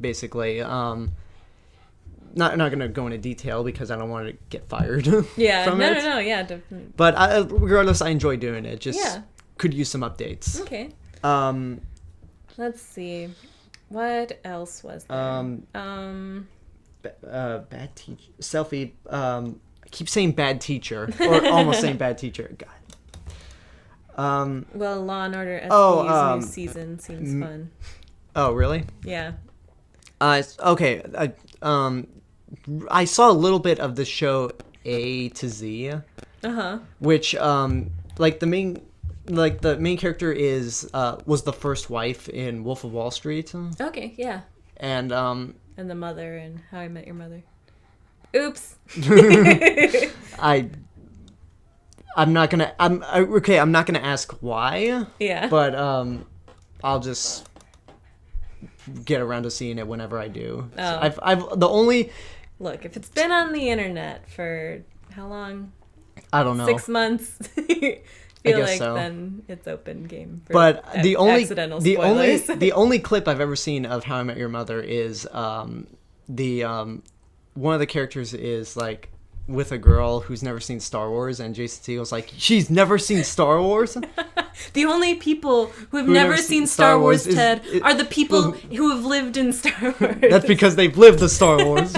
Basically, not going to go into detail because I don't want to get fired. Yeah, from it. No, yeah, definitely. But regardless, I enjoy doing it. Just could use some updates. Okay. Let's see, what else was there? Bad teacher, selfie. I keep saying bad teacher or almost saying bad teacher. God. Well, Law and Order SVU's new season seems fun. Oh, really? Yeah. Okay. I saw a little bit of the show A to Z. Which like the main character was the first wife in Wolf of Wall Street. Okay, yeah. And the mother in How I Met Your Mother. Oops. I'm not gonna ask why. Yeah. But I'll just get around to seeing it whenever I do. Oh. So Look, if it's been on the internet for how long? I don't know. 6 months. Feel like so. Then it's open game. For but accidental spoilers. the only clip I've ever seen of How I Met Your Mother is one of the characters is like with a girl who's never seen Star Wars, and Jason Segel's like, she's never seen Star Wars? The only people who have never seen Star Wars, Ted, are the people who have lived in Star Wars. That's because they've lived the Star Wars.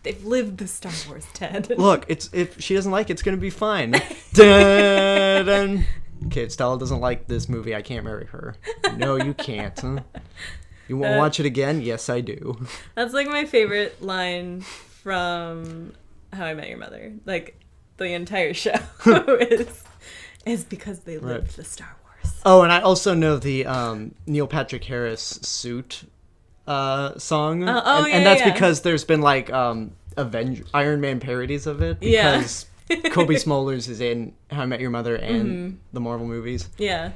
They've lived the Star Wars, Ted. Look, if she doesn't like it, it's gonna be fine. Dun, dun. Okay, if Stella doesn't like this movie, I can't marry her. No, you can't. You want to watch it again? Yes, I do. That's like my favorite line from How I Met Your Mother. Like, the entire show is because they lived the Star Wars. Oh, and I also know the Neil Patrick Harris Suit song. And that's because there's been like Iron Man parodies of it. Because Kobe Smulders is in How I Met Your Mother and the Marvel movies. Yeah.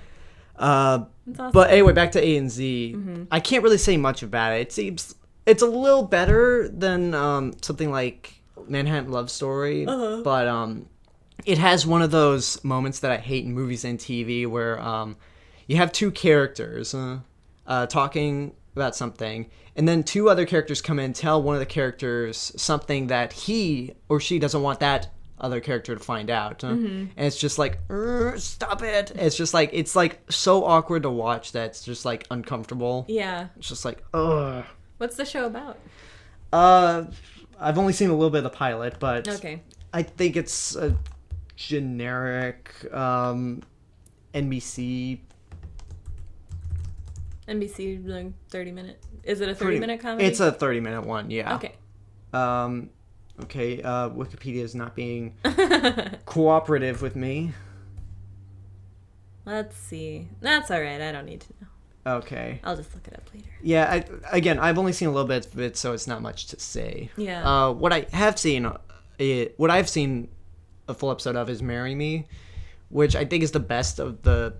Awesome. But anyway, back to A and Z. I can't really say much about it. It seems it's a little better than something like Manhattan Love Story, but it has one of those moments that I hate in movies and TV where you have two characters talking about something, and then two other characters come in and tell one of the characters something that he or she doesn't want that other character to find out. And it's just like, stop it. It's just like, it's like so awkward to watch that it's just like uncomfortable. Yeah. It's just like, ugh. What's the show about? I've only seen a little bit of the pilot, but I think it's a generic NBC like 30-minute. Is it a 30-minute comedy? It's a 30-minute one, yeah. Okay. Okay, Wikipedia is not being cooperative with me. Let's see. That's all right. I don't need to know. Okay. I'll just look it up later. Yeah, I've only seen a little bit of it, so it's not much to say. Yeah. What I've seen a full episode of is Marry Me, which I think is the best of the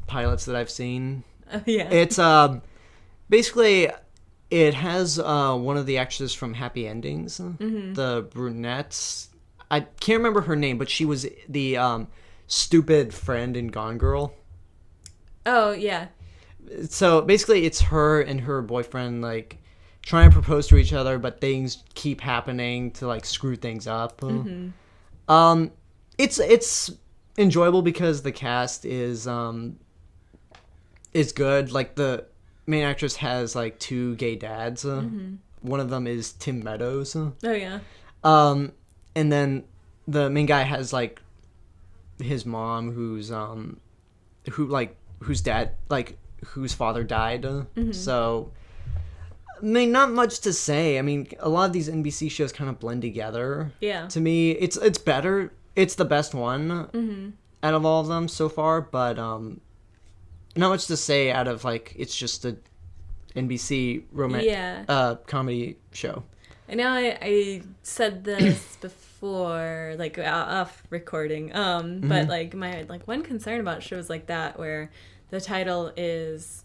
pilots that I've seen. Yeah. It's basically it has one of the actresses from Happy Endings, the brunette. I can't remember her name, but she was the stupid friend in Gone Girl. Oh, yeah. So basically it's her and her boyfriend like trying to propose to each other, but things keep happening to like screw things up. It's enjoyable because the cast is good. Like the main actress has like two gay dads. One of them is Tim Meadows. Oh yeah. And then the main guy has like his mom whose father died. So I mean, not much to say. I mean, a lot of these NBC shows kind of blend together. Yeah. To me, it's better. It's the best one out of all of them so far, but not much to say out of like it's just a NBC comedy show. I know I said this before, like off recording, but like my one concern about shows like that where the title is,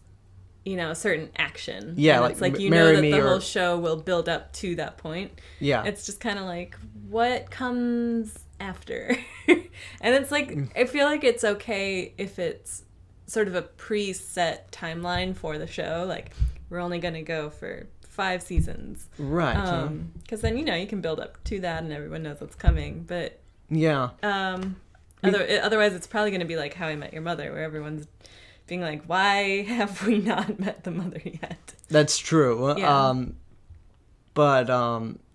a certain action. Yeah, and it's like you know that the whole show will build up to that point. Yeah, it's just kind of like what comes after, and it's like I feel like it's okay if it's sort of a preset timeline for the show. Like we're only gonna go for 5 seasons, right? Because then you can build up to that and everyone knows what's coming. But yeah, otherwise it's probably gonna be like How I Met Your Mother, where everyone's being like, why have we not met the mother yet? That's true. Yeah.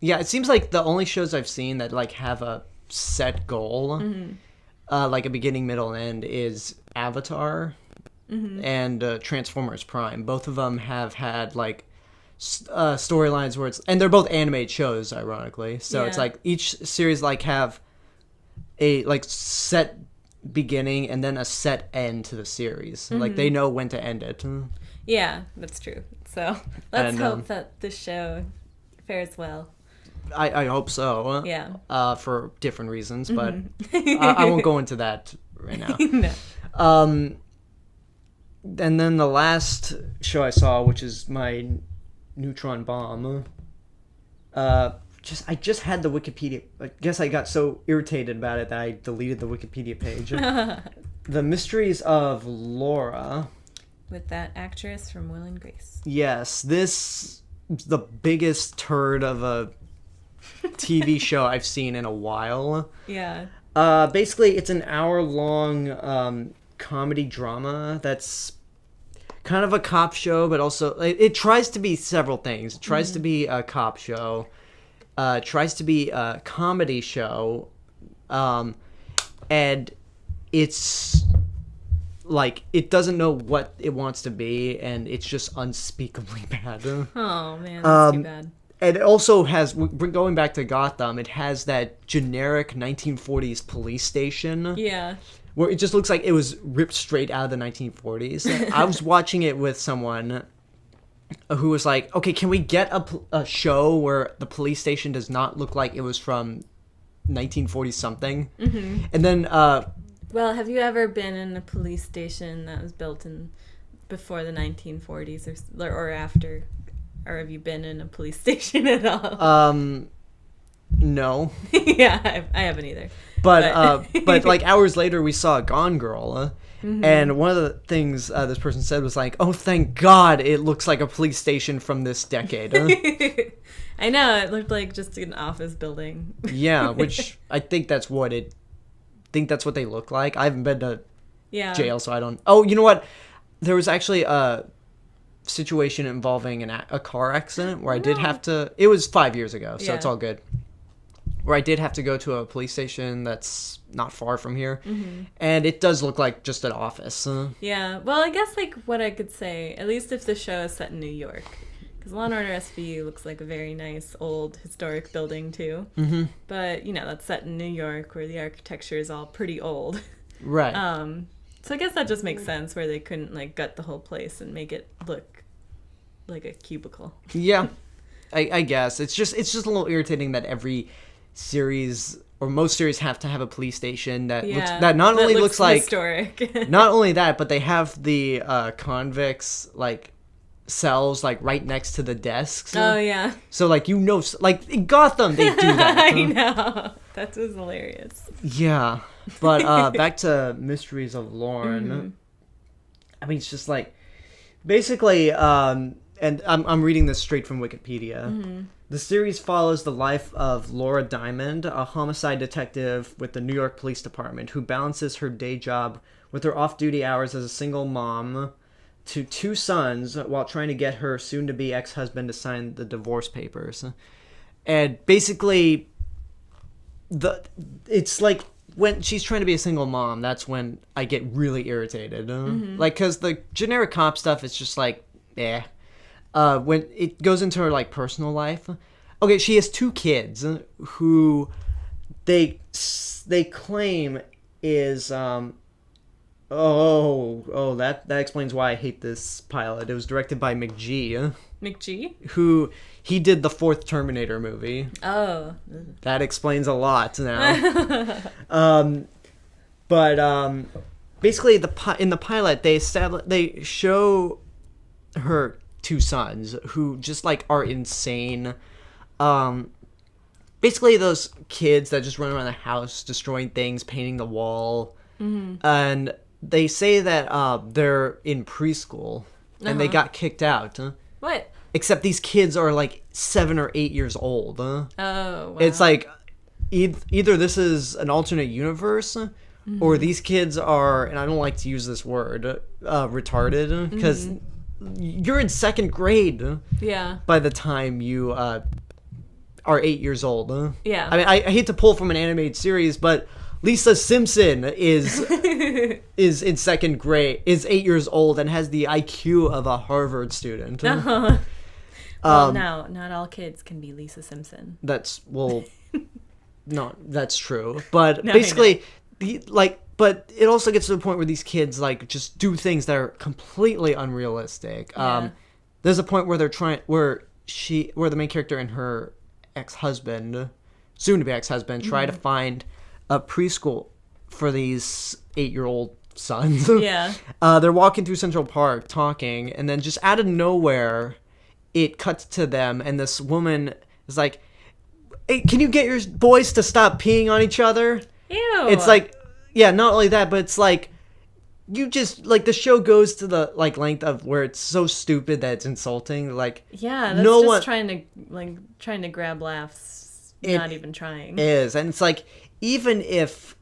Yeah, it seems like the only shows I've seen that like have a set goal, like a beginning, middle, and end, is Avatar and Transformers Prime. Both of them have had like storylines where and they're both animated shows, ironically. So it's like each series like have a like set beginning and then a set end to the series. Like they know when to end it. Yeah, that's true. So let's hope that this show fares well. I hope so. Yeah. For different reasons, but I won't go into that right now. No. And then the last show I saw, which is my Neutron Bomb. I just had the Wikipedia. I guess I got so irritated about it that I deleted the Wikipedia page. The Mysteries of Laura. With that actress from Will and Grace. Yes, this is the biggest turd of a TV show I've seen in a while. Yeah. Basically, it's an hour-long comedy drama that's kind of a cop show, but also it tries to be several things. It tries to be a cop show. tries to be a comedy show, and it's like it doesn't know what it wants to be, and it's just unspeakably bad. Oh man, that's too bad. And it also has, we're going back to Gotham, it has that generic 1940s police station. Yeah. Where it just looks like it was ripped straight out of the 1940s. I was watching it with someone who was like, okay, can we get a show where the police station does not look like it was from 1940 something? Mm-hmm. And then... well, have you ever been in a police station that was built in before the 1940s or after? Or have you been in a police station at all? No. Yeah, I haven't either. But like hours later, we saw Gone Girl, and one of the things this person said was like, "Oh, thank God, it looks like a police station from this decade." I know, it looked like just an office building. Yeah, which I think that's what they look like. I haven't been to jail, so I don't. Oh, you know what? There was actually a situation involving a car accident where I did have to. It was 5 years ago, so it's all good. Where I did have to go to a police station that's not far from here, and it does look like just an office. Yeah, well, I guess like what I could say, at least if the show is set in New York, because Law & Order SVU looks like a very nice old historic building too. Mm-hmm. But that's set in New York, where the architecture is all pretty old. Right. So I guess that just makes sense, where they couldn't like gut the whole place and make it look like a cubicle. Yeah, I guess it's just a little irritating that every series or most series have to have a police station that looks like historic. Not only that, but they have the convicts like cells like right next to the desks. Oh yeah. So like like in Gotham they do that. I know. That was hilarious. Yeah, but back to Mysteries of Lorne. Mm-hmm. I mean, it's just like basically, and I'm reading this straight from Wikipedia. Mm-hmm. The series follows the life of Laura Diamond, a homicide detective with the New York Police Department, who balances her day job with her off-duty hours as a single mom to 2 sons while trying to get her soon-to-be ex-husband to sign the divorce papers. And basically, it's like when she's trying to be a single mom, that's when I get really irritated. Like, because the generic cop stuff is just like, eh. When it goes into her like personal life, okay, she has 2 kids who they claim is that explains why I hate this pilot. It was directed by McG. McG? Who he did the 4th Terminator movie. Oh, that explains a lot now. But basically in the pilot they show her 2 sons who just like are insane. Basically those kids that just run around the house destroying things, painting the wall. And they say that they're in preschool and they got kicked out. What? Except these kids are like 7 or 8 years old. Oh, wow. It's like either this is an alternate universe or these kids are, and I don't like to use this word, retarded, because you're in 2nd grade. Yeah. By the time you are 8 years old. Yeah. I mean, I hate to pull from an animated series, but Lisa Simpson is in 2nd grade, is 8 years old, and has the IQ of a Harvard student. Well, no, not all kids can be Lisa Simpson. That's true. But basically, but it also gets to the point where these kids like just do things that are completely unrealistic. Yeah. There's a point where where the main character and her ex-husband, soon-to-be ex-husband, try to find a preschool for these 8-year-old sons. Yeah. They're walking through Central Park talking, and then just out of nowhere, it cuts to them, and this woman is like, "Hey, can you get your boys to stop peeing on each other?" Ew. It's like, yeah, not only that, but it's like, you just, like, the show goes to the, like, length of where it's so stupid that it's insulting. Like, yeah, that's trying to grab laughs, not even trying. Is, and it's like, even if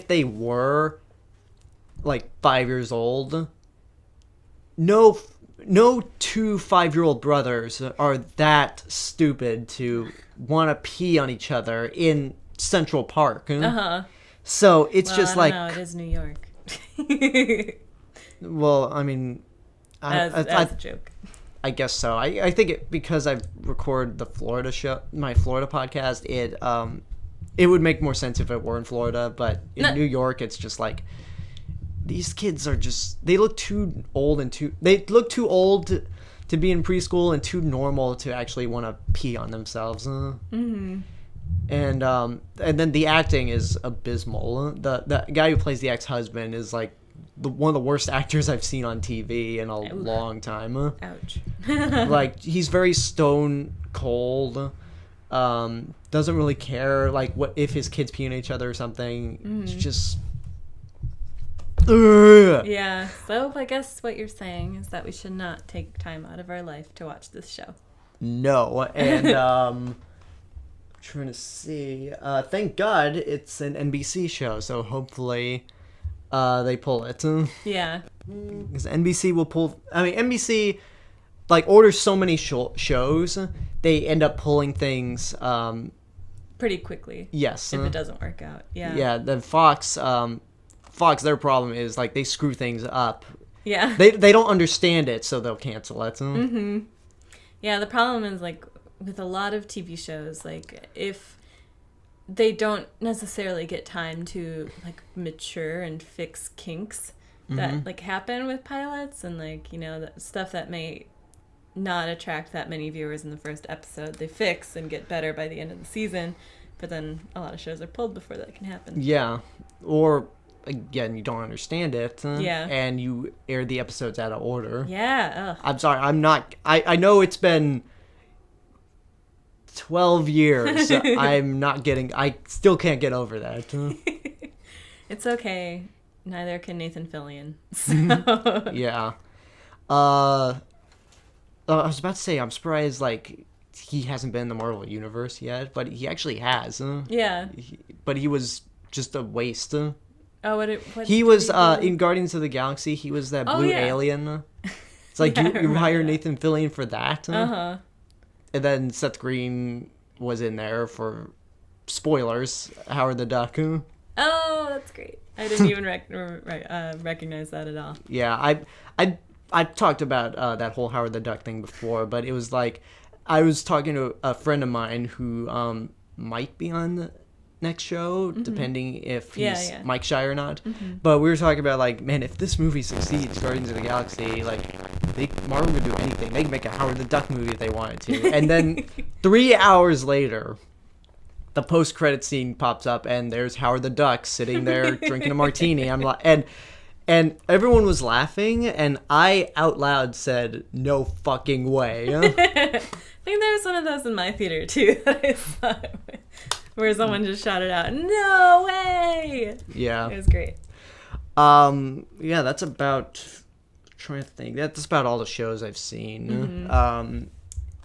they were, like, 5 years old, no no two 5-year-old brothers are that stupid to want to pee on each other in Central Park. So it's just I like, don't know, it is New York. well, I mean, as a joke. I guess so. I think because I record the Florida show, my Florida podcast, it would make more sense if it were in Florida, but in New York, it's just like, these kids are just, they look too old to be in preschool and too normal to actually want to pee on themselves. And then the acting is abysmal. The guy who plays the ex-husband is like one of the worst actors I've seen on TV in a long time. Ouch. Like, he's very stone cold. Doesn't really care like what if his kids pee on each other or something. It's just yeah. So I guess what you're saying is that we should not take time out of our life to watch this show. No. And trying to see, thank God it's an NBC show, so hopefully they pull it. Yeah. Because NBC will pull, I mean, NBC like orders so many shows, they end up pulling things pretty quickly. Yes. If it doesn't work out. Yeah. Yeah, the Fox, their problem is like they screw things up. Yeah. They don't understand it, so they'll cancel it. Yeah, the problem is like with a lot of TV shows, like if they don't necessarily get time to like mature and fix kinks that like happen with pilots, and like, you know, the stuff that may not attract that many viewers in the first episode, they fix and get better by the end of the season, but then a lot of shows are pulled before that can happen. Yeah. Or again, you don't understand it. Yeah. And you air the episodes out of order. Yeah. Ugh. I'm sorry, I know it's been 12 years. I still can't get over that. It's okay. Neither can Nathan Fillion. So. Yeah. I was about to say, I'm surprised, like, he hasn't been in the Marvel Universe yet, but he actually has. Yeah. But he was just a waste. Oh, what he was, in Guardians of the Galaxy, he was that blue alien. It's like, you hire Nathan Fillion for that? Uh-huh. And then Seth Green was in there for, spoilers, Howard the Duck. Oh, that's great. I didn't even recognize that at all. Yeah, I've talked about that whole Howard the Duck thing before, but it was like, I was talking to a friend of mine who might be on the next show, depending if he's Mike Shire or not. But we were talking about, like, man, if this movie succeeds, Guardians of the Galaxy, like, Marvel would do anything. They could make a Howard the Duck movie if they wanted to. And then 3 hours later, the post-credit scene pops up, and there's Howard the Duck sitting there drinking a martini. I'm like, and everyone was laughing, and I out loud said, "No fucking way." I think there was one of those in my theater too that I saw, where someone just shouted out, "No way!" Yeah, it was great. Yeah, that's about. Trying to think. That's about all the shows I've seen.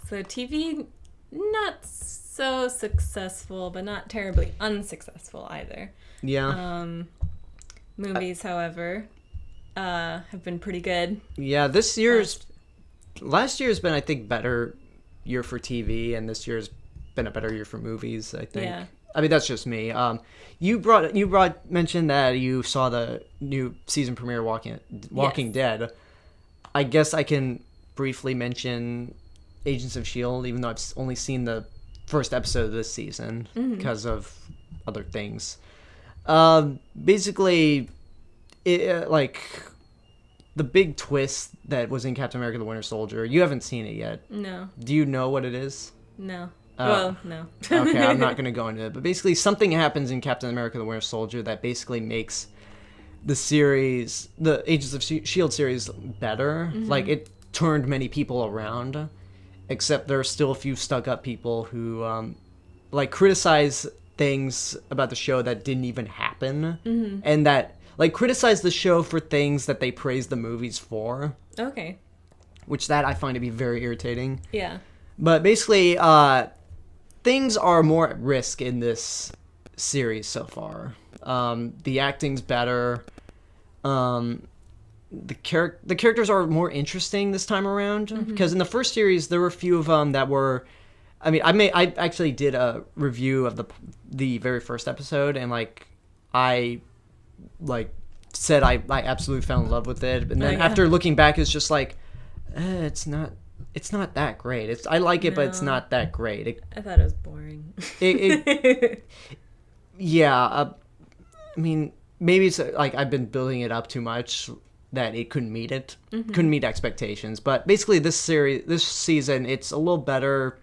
So TV, not so successful, but not terribly unsuccessful either. Yeah. Movies, however, have been pretty good. Yeah, last year's been, I think, better year for TV, and this year's been a better year for movies, I think. Yeah. I mean, that's just me. You mentioned that you saw the new season premiere Walking Dead. I guess I can briefly mention Agents of S.H.I.E.L.D., even though I've only seen the first episode of this season because of other things. Basically, like, the big twist that was in Captain America: The Winter Soldier. You haven't seen it yet. No. Do you know what it is? No. Well, no. Okay, I'm not going to go into it. But basically, something happens in Captain America: The Winter Soldier that basically makes the series, the Agents of S.H.I.E.L.D. series, better. Like, it turned many people around, except there are still a few stuck-up people who, like, criticize things about the show that didn't even happen, and that, like, criticize the show for things that they praise the movies for. Okay. Which that I find to be very irritating. Yeah. But basically, things are more at risk in this series so far. The acting's better. the characters are more interesting this time around, because in the first series there were a few of them that were, I mean, I actually did a review of the very first episode, and like I like said I absolutely fell in love with it, and then after looking back, it's just like it's not that great. I like it, but it's not that great. I thought it was boring. Yeah, I mean, maybe it's like I've been building it up too much that it couldn't meet expectations. But basically, this season, it's a little better.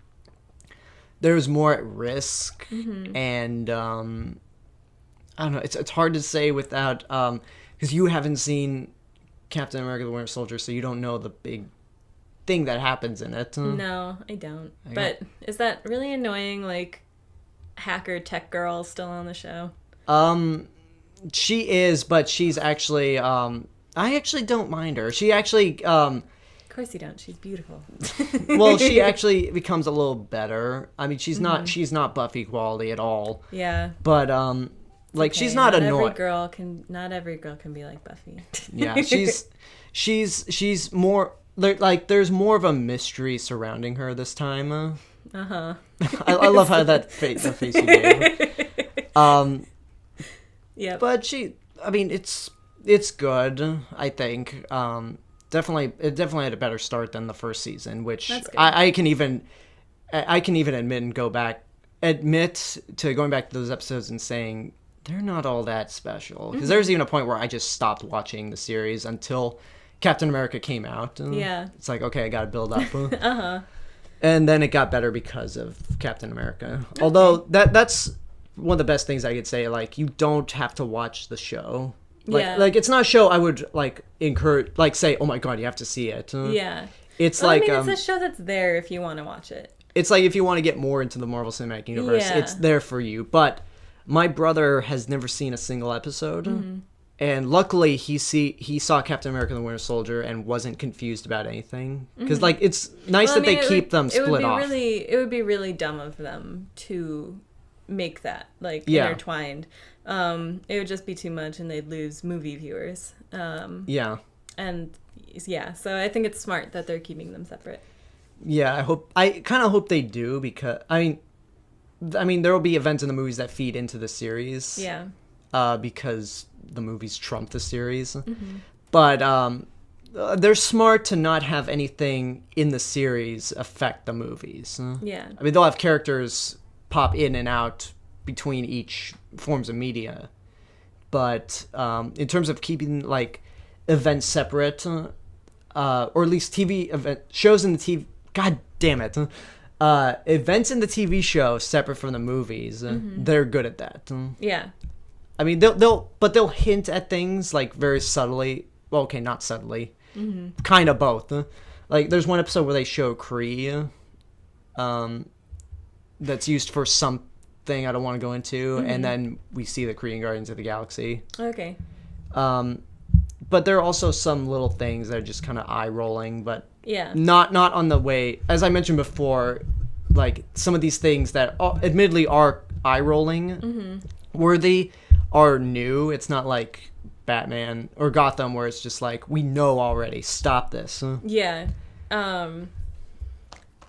There's more at risk, and I don't know. It's hard to say without because you haven't seen Captain America: The Winter Soldier, so you don't know the big thing that happens in it. No, I don't. But is that really annoying? Like, hacker tech girl still on the show? She is, but she's actually I actually don't mind her. She actually Of course you don't. She's beautiful. well, she actually becomes a little better. I mean, she's not Buffy quality at all. Yeah. But like okay. She's not annoying. Not every girl can be like Buffy. Yeah, she's more like there's more of a mystery surrounding her this time. I love how the face you gave. Yeah. But I mean, it's good. I think it definitely had a better start than the first season, which I can even admit to going back to those episodes and saying they're not all that special, because there's even a point where I just stopped watching the series until Captain America came out. Yeah. It's like, okay, I gotta build up. And then it got better because of Captain America. Okay. Although that's one of the best things I could say. Like, you don't have to watch the show. Like it's not a show I would like encourage, like say, oh my god, you have to see it. Yeah. It's I mean, it's a show that's there if you want to watch it. It's like if you want to get more into the Marvel Cinematic Universe, it's there for you. But my brother has never seen a single episode. And luckily, he saw Captain America: The Winter Soldier and wasn't confused about anything. Because like it's nice that they keep them split off. It would be really dumb of them to make that like intertwined. It would just be too much, and they'd lose movie viewers. And so I think it's smart that they're keeping them separate. Yeah, I kind of hope they do, because I mean there will be events in the movies that feed into the series. Yeah. Because the movies trump the series. But they're smart to not have anything in the series affect the movies. Yeah. I mean, they'll have characters pop in and out between each forms of media. But in terms of keeping like events separate, or at least shows in the TV, god damn it, events in the TV show separate from the movies, they're good at that. Yeah. I mean, they'll hint at things like very subtly. Well, okay, not subtly, kind of both. Like, there's one episode where they show Kree, that's used for something I don't want to go into, and then we see the Kree in Guardians of the Galaxy. Okay. But there are also some little things that are just kind of eye rolling, but not on the way. As I mentioned before, like some of these things that admittedly are eye rolling worthy are new. It's not like Batman or Gotham where it's just like, we know already, stop this. Yeah. Well,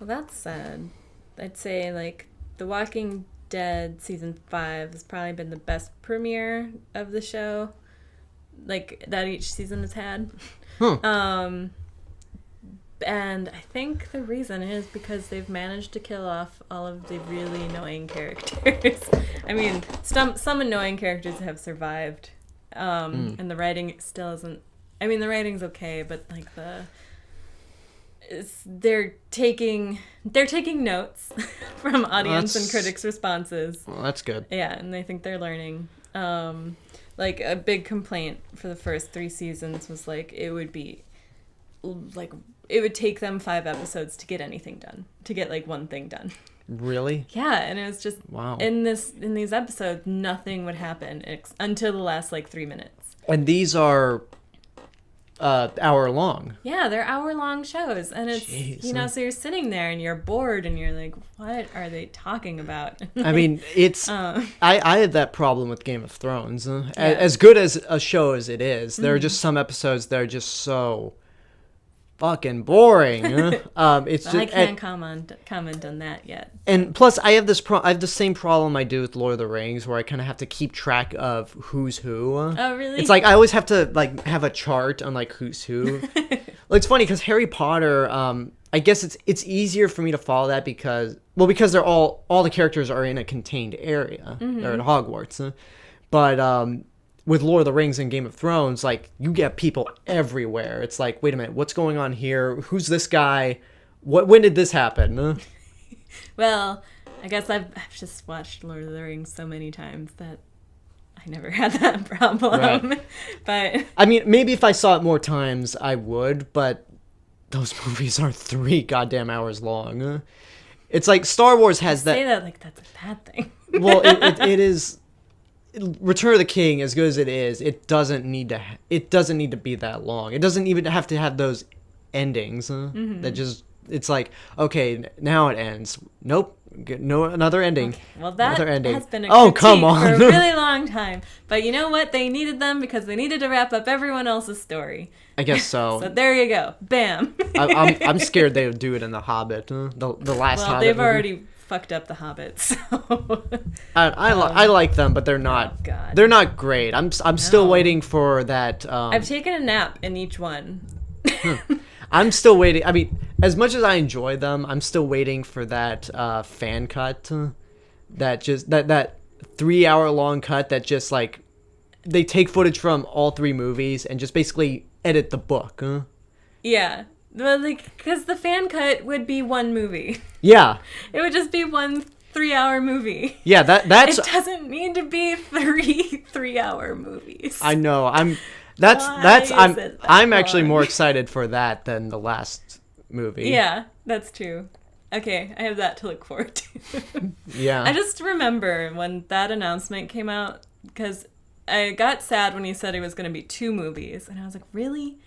that's sad. I'd say like The Walking Dead season 5 has probably been the best premiere of the show, like that each season has had. And I think the reason is because they've managed to kill off all of the really annoying characters. I mean, some annoying characters have survived, and the writing still isn't. I mean, the writing's okay, but like they're taking notes from audience and critics' responses. Well, that's good. Yeah, and I think they're learning. Like a big complaint for the first 3 seasons was like it would take them 5 episodes to get anything done, to get like one thing done. Really? Yeah, and it was just wow. In these episodes, nothing would happen until the last like 3 minutes. And these are hour long. Yeah, they're hour-long shows, and it's Jeez. so you're sitting there and you're bored, and you're like, what are they talking about? I mean, it's I had that problem with Game of Thrones. Yeah. As good as a show as it is, there are just some episodes that are just so fucking boring. It's just, I can't comment on that yet. and plus I have I have the same problem I do with Lord of the Rings, where I kind of have to keep track of who's who. Oh, really? It's like I always have to like have a chart on like who's who. Well, it's funny because Harry Potter, I guess it's easier for me to follow that because they're all the characters are in a contained area. They're at Hogwarts. But with Lord of the Rings and Game of Thrones, like you get people everywhere. It's like, wait a minute, what's going on here? Who's this guy? When did this happen? Well, I guess I've just watched Lord of the Rings so many times that I never had that problem. Right. But I mean, maybe if I saw it more times, I would, but those movies are 3 goddamn hours long. It's like Star Wars has say that like that's a bad thing. Well, it is. Return of the King, as good as it is, it doesn't need to be that long. It doesn't even have to have those endings that just. It's like, okay, now it ends. Nope, no another ending. Okay. Well, that has been a come on. for a really long time. But you know what? They needed them because they needed to wrap up everyone else's story. I guess so. So there you go. Bam. I'm scared they would do it in The Hobbit, the last Hobbit. Well, they've movie. already fucked up The Hobbit, so. I like them, but they're not. God. They're not great. I'm still waiting for that. I've taken a nap in each one. I'm still waiting. I mean, as much as I enjoy them, I'm still waiting for that fan cut. That 3-hour long cut that just like they take footage from all 3 movies and just basically edit the book. Yeah. Well, like, because the fan cut would be one movie. Yeah. It would just be one 3-hour movie. Yeah, that's. It doesn't need to be 3-hour movies. I know. I'm actually more excited for that than the last movie. Yeah, that's true. Okay, I have that to look forward to. Yeah. I just remember when that announcement came out, because I got sad when he said it was going to be 2 movies, and I was like, really?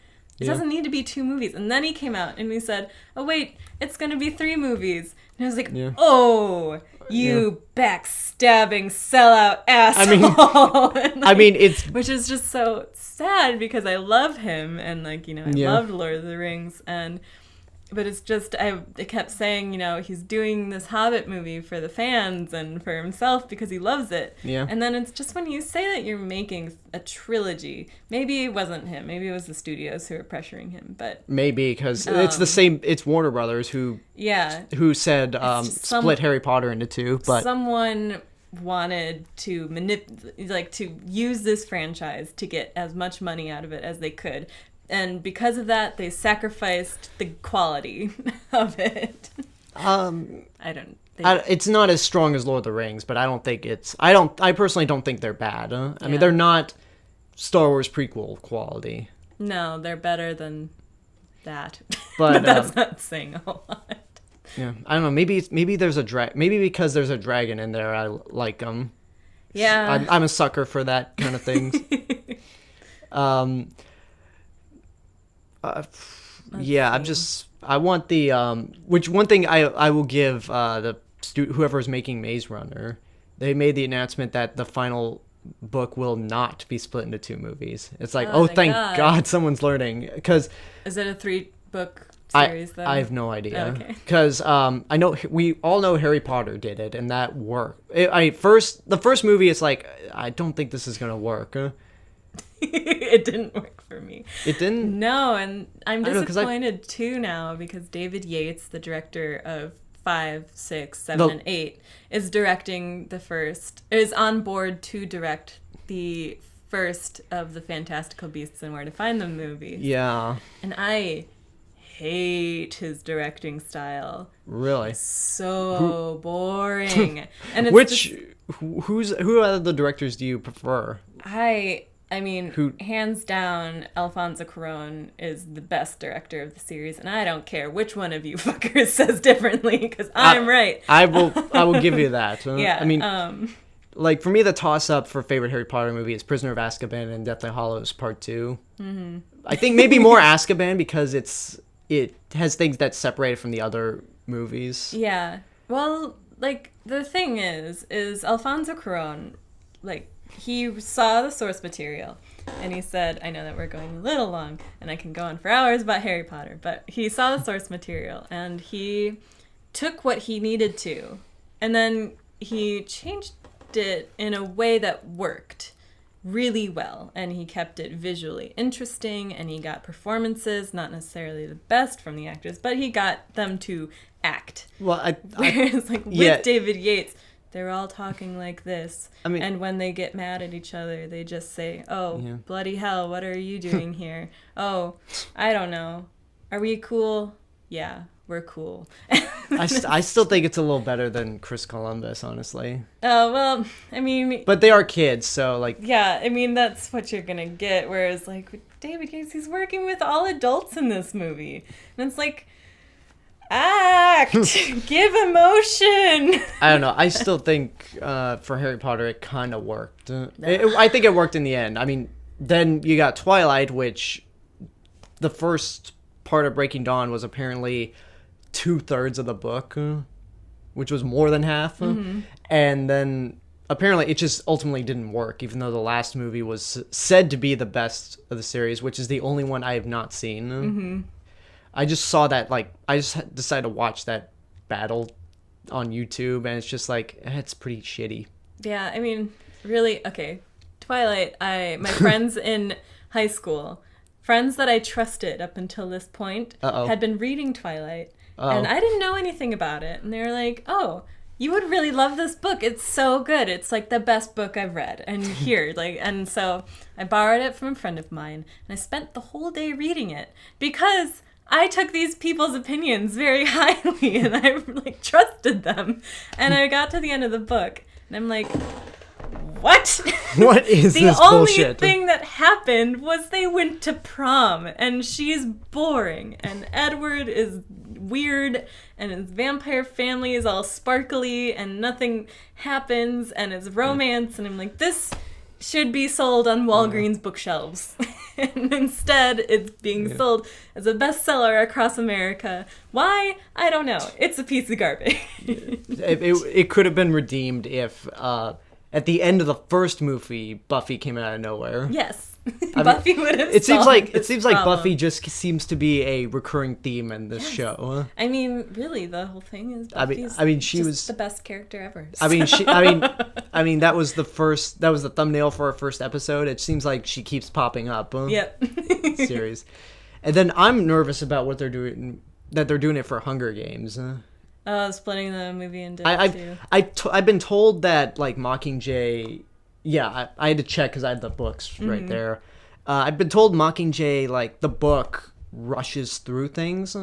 It doesn't need to be 2 movies. And then he came out and he said, oh wait, it's going to be 3 movies. And I was like, oh, you backstabbing sellout asshole. It's... Which is just so sad because I love him and I loved Lord of the Rings but it's just, I kept saying, he's doing this Hobbit movie for the fans and for himself because he loves it. Yeah. And then it's just when you say that you're making a trilogy, maybe it wasn't him, maybe it was the studios who were pressuring him, but... Maybe, because it's the same, it's Warner Brothers who said split Harry Potter into 2, but... Someone wanted to to use this franchise to get as much money out of it as they could. And because of that, they sacrificed the quality of it. It's not as strong as Lord of the Rings, but I don't think it's... I personally don't think they're bad. I mean, they're not Star Wars prequel quality. No, they're better than that. But that's not saying a whole lot. Yeah, I don't know. Maybe there's maybe because there's a dragon in there, I like them. Yeah. I'm a sucker for that kind of things. I want the which one thing I will give whoever's making Maze Runner. They made the announcement that the final book will not be split into 2 movies. It's like, thank God someone's learning, because is it a 3-book series though? I have no idea. Okay. Because I know we all know Harry Potter did it and that worked. The first movie, it's like, I don't think this is gonna work. It didn't work for me. It didn't? No, and I'm disappointed too now because David Yates, the director of 5, 6, 7, and 8, is on board to direct the first of the Fantastical Beasts and Where to Find Them movies. Yeah. And I hate his directing style. Really? So boring. And it's who out of the directors do you prefer? I mean, hands down, Alfonso Cuarón is the best director of the series, and I don't care which one of you fuckers says differently, because I'm right. I will give you that. Yeah. I mean, like, for me, the toss-up for favorite Harry Potter movie is Prisoner of Azkaban and Deathly Hallows Part 2. Mm-hmm. I think maybe more Azkaban because it has things that separate it from the other movies. Yeah. Well, like, the thing is Alfonso Cuarón, like, he saw the source material and he said, I know that we're going a little long and I can go on for hours about Harry Potter, but he saw the source material and he took what he needed to and then he changed it in a way that worked really well, and he kept it visually interesting, and he got performances, not necessarily the best from the actors, but he got them to act. Well, whereas like with David Yates, they're all talking like this, and when they get mad at each other, they just say, "Oh, bloody hell, what are you doing here? Oh, I don't know. Are we cool? Yeah, we're cool." I still think it's a little better than Chris Columbus, honestly. Oh, well, I mean... But they are kids, so, like... Yeah, I mean, that's what you're gonna get, whereas, like, with David Yates, he's working with all adults in this movie. And it's like, act! Give emotion! I don't know. I still think, for Harry Potter, it kind of worked. I think it worked in the end. I mean, then you got Twilight, which... The first part of Breaking Dawn was apparently... 2/3 of the book, which was more than half. And then apparently it just ultimately didn't work, even though the last movie was said to be the best of the series, which is the only one I have not seen. I just saw that, like, I just decided to watch that battle on YouTube, and it's just like, it's pretty shitty. Yeah, I mean, really, okay, Twilight, my friends in high school, friends that I trusted up until this point, had been reading Twilight. And I didn't know anything about it. And they were like, oh, you would really love this book. It's so good. It's like the best book I've read. And here, like, and so I borrowed it from a friend of mine. And I spent the whole day reading it because I took these people's opinions very highly and I like trusted them. And I got to the end of the book and I'm like, what? What is this bullshit? The only thing that happened was they went to prom and she's boring and Edward is weird and his vampire family is all sparkly and nothing happens and it's romance and I'm like, this should be sold on Walgreens bookshelves. And instead it's being sold as a bestseller across America. Why? I don't know. It's a piece of garbage. It could have been redeemed if at the end of the first movie Buffy came out of nowhere. Yes. Buffy would have. It seems like Buffy just seems to be a recurring theme in this show. I mean, really, the whole thing is Buffy's she was the best character ever. So. I mean, that was the thumbnail for our first episode. It seems like she keeps popping up. Yep. Series, and then I'm nervous about what they're doing. That they're doing it for Hunger Games. Splitting the movie into two. I've been told that like Mockingjay. Yeah, I had to check because I had the books right there. I've been told Mockingjay, like, the book rushes through things.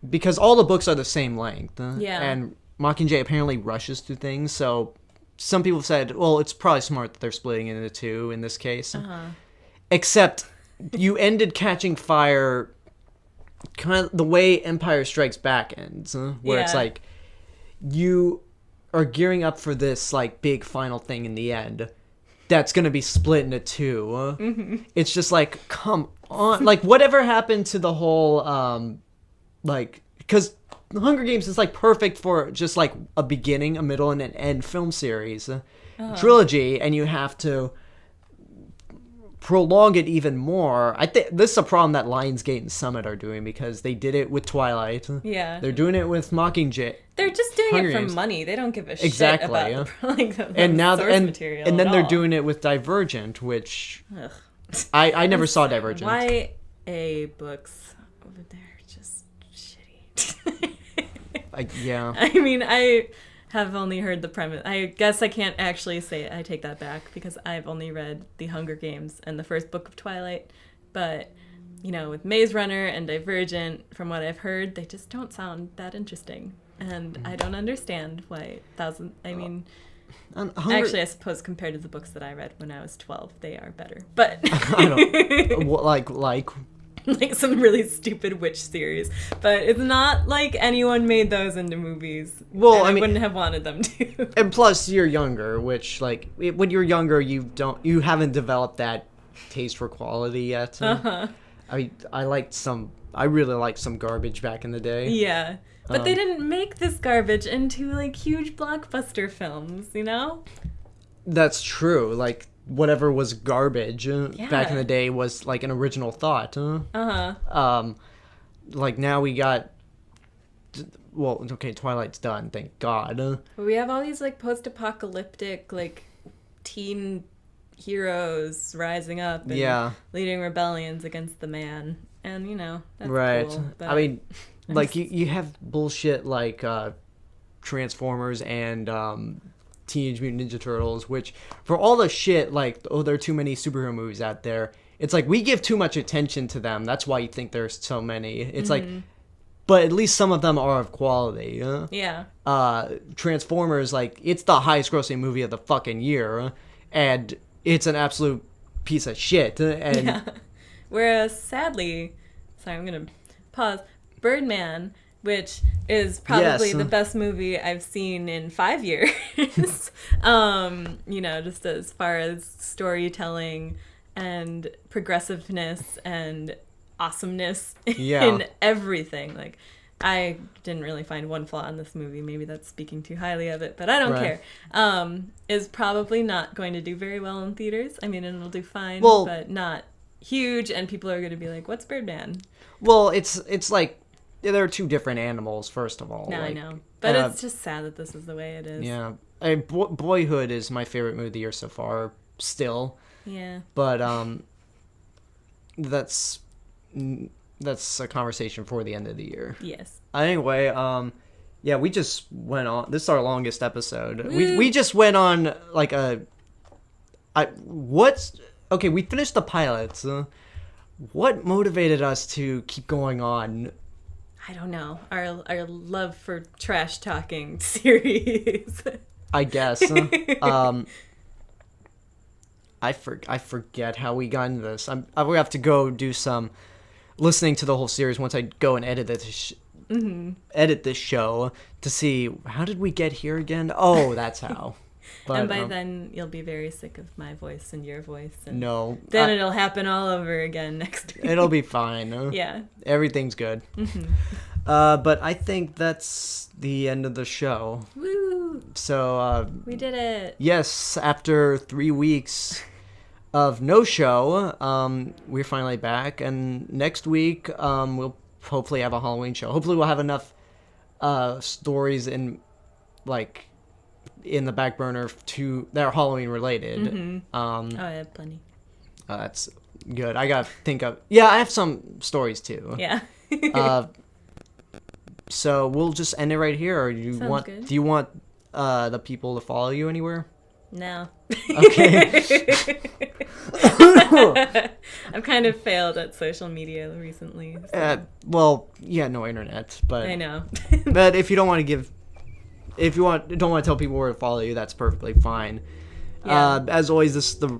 Because all the books are the same length. And Mockingjay apparently rushes through things. So some people said, well, it's probably smart that they're splitting it into two in this case. Except you ended Catching Fire kind of the way Empire Strikes Back ends. Where it's like, you are gearing up for this, like, big final thing in the end that's gonna be split into two. It's just like, come on. Like, whatever happened to the whole, like, because The Hunger Games is, like, perfect for just, like, a beginning, a middle, and an end film series. Trilogy, and you have to prolong it even more. I think this is a problem that Lionsgate and Summit are doing because they did it with Twilight. Yeah. They're doing it with Mockingjay. They're just doing Hunger it for Games. money. They don't give a shit about the and now source material. And then at they're all. doing it with Divergent, which I never saw Divergent. YA books over there are just shitty. Yeah. I mean, I have only heard the premise. I guess I can't actually say it. I take that back because I've only read The Hunger Games and the first book of Twilight. But, you know, with Maze Runner and Divergent, from what I've heard, they just don't sound that interesting. And I don't understand why actually, I suppose compared to the books that I read when I was 12, they are better. But I don't like like some really stupid witch series, but it's not like anyone made those into movies. Well, I wouldn't have wanted them to. And plus, you're younger, which, like, when you're younger, you haven't developed that taste for quality yet. I really liked some garbage back in the day. Yeah. But they didn't make this garbage into, like, huge blockbuster films, you know? That's true. Like, whatever was garbage back in the day was, like, an original thought. Like, now we got... Well, okay, Twilight's done, thank God. But we have all these, like, post-apocalyptic, like, teen heroes rising up and leading rebellions against the man. And, you know, that's cool. But... I mean, like, you have bullshit like Transformers and Teenage Mutant Ninja Turtles, which, for all the shit, like, there are too many superhero movies out there, it's like, we give too much attention to them. That's why you think there's so many. It's like... But at least some of them are of quality. Yeah. Transformers, like, it's the highest grossing movie of the fucking year. And it's an absolute piece of shit. And Whereas, sadly, sorry, I'm going to pause. Birdman, which is probably the best movie I've seen in 5 years. You know, just as far as storytelling and progressiveness and awesomeness in everything. Like, I didn't really find one flaw in this movie. Maybe that's speaking too highly of it, but I don't care. Is probably not going to do very well in theaters. I mean, it'll do fine, but not huge, and people are going to be like, what's Birdman? Well, it's like, there are two different animals, first of all. No, like, I know. But it's just sad that this is the way it is. Yeah. Boyhood is my favorite movie of the year so far, still. Yeah. But, that's a conversation for the end of the year. Yes. Anyway, we just went on. This is our longest episode. We just went on like we finished the pilots. What motivated us to keep going on? I don't know. Our love for trash talking series. I guess. I forget how we got into this. We have to go do some listening to the whole series once I go and edit this show to see, how did we get here again? Oh, that's how. But, and by then you'll be very sick of my voice and your voice. And no. Then it'll happen all over again next week. It'll be fine. Yeah. Everything's good. But I think that's the end of the show. Woo! So we did it. Yes, after 3 weeks of no show, we're finally back, and next week we'll hopefully have a Halloween show. Hopefully we'll have enough stories in the back burner that are Halloween related. I have plenty. That's good. I gotta think of I have some stories too. Yeah. So we'll just end it right here, or do you want the people to follow you anywhere? No. Okay. I've kind of failed at social media recently. So. No internet, but I know. But if you don't want to don't want to tell people where to follow you, that's perfectly fine. Yeah. As always, this is the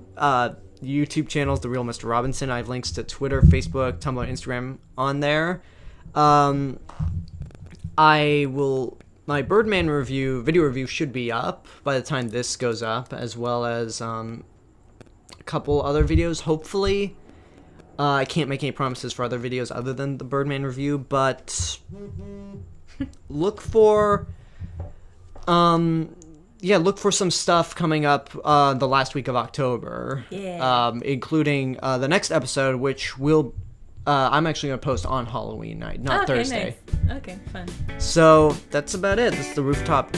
YouTube channel is The Real Mr. Robinson. I have links to Twitter, Facebook, Tumblr, Instagram on there. My Birdman video review should be up by the time this goes up, as well as a couple other videos, hopefully. I can't make any promises for other videos other than the Birdman review, but look for some stuff coming up the last week of October. Yeah. Including the next episode, which I'm actually going to post on Halloween night, not Thursday. Nice. Okay, fun. So that's about it. This is the Rooftop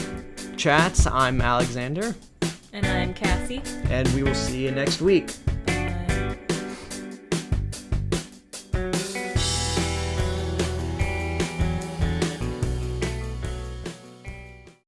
Chats. I'm Alexander. And I'm Cassie. And we will see you next week.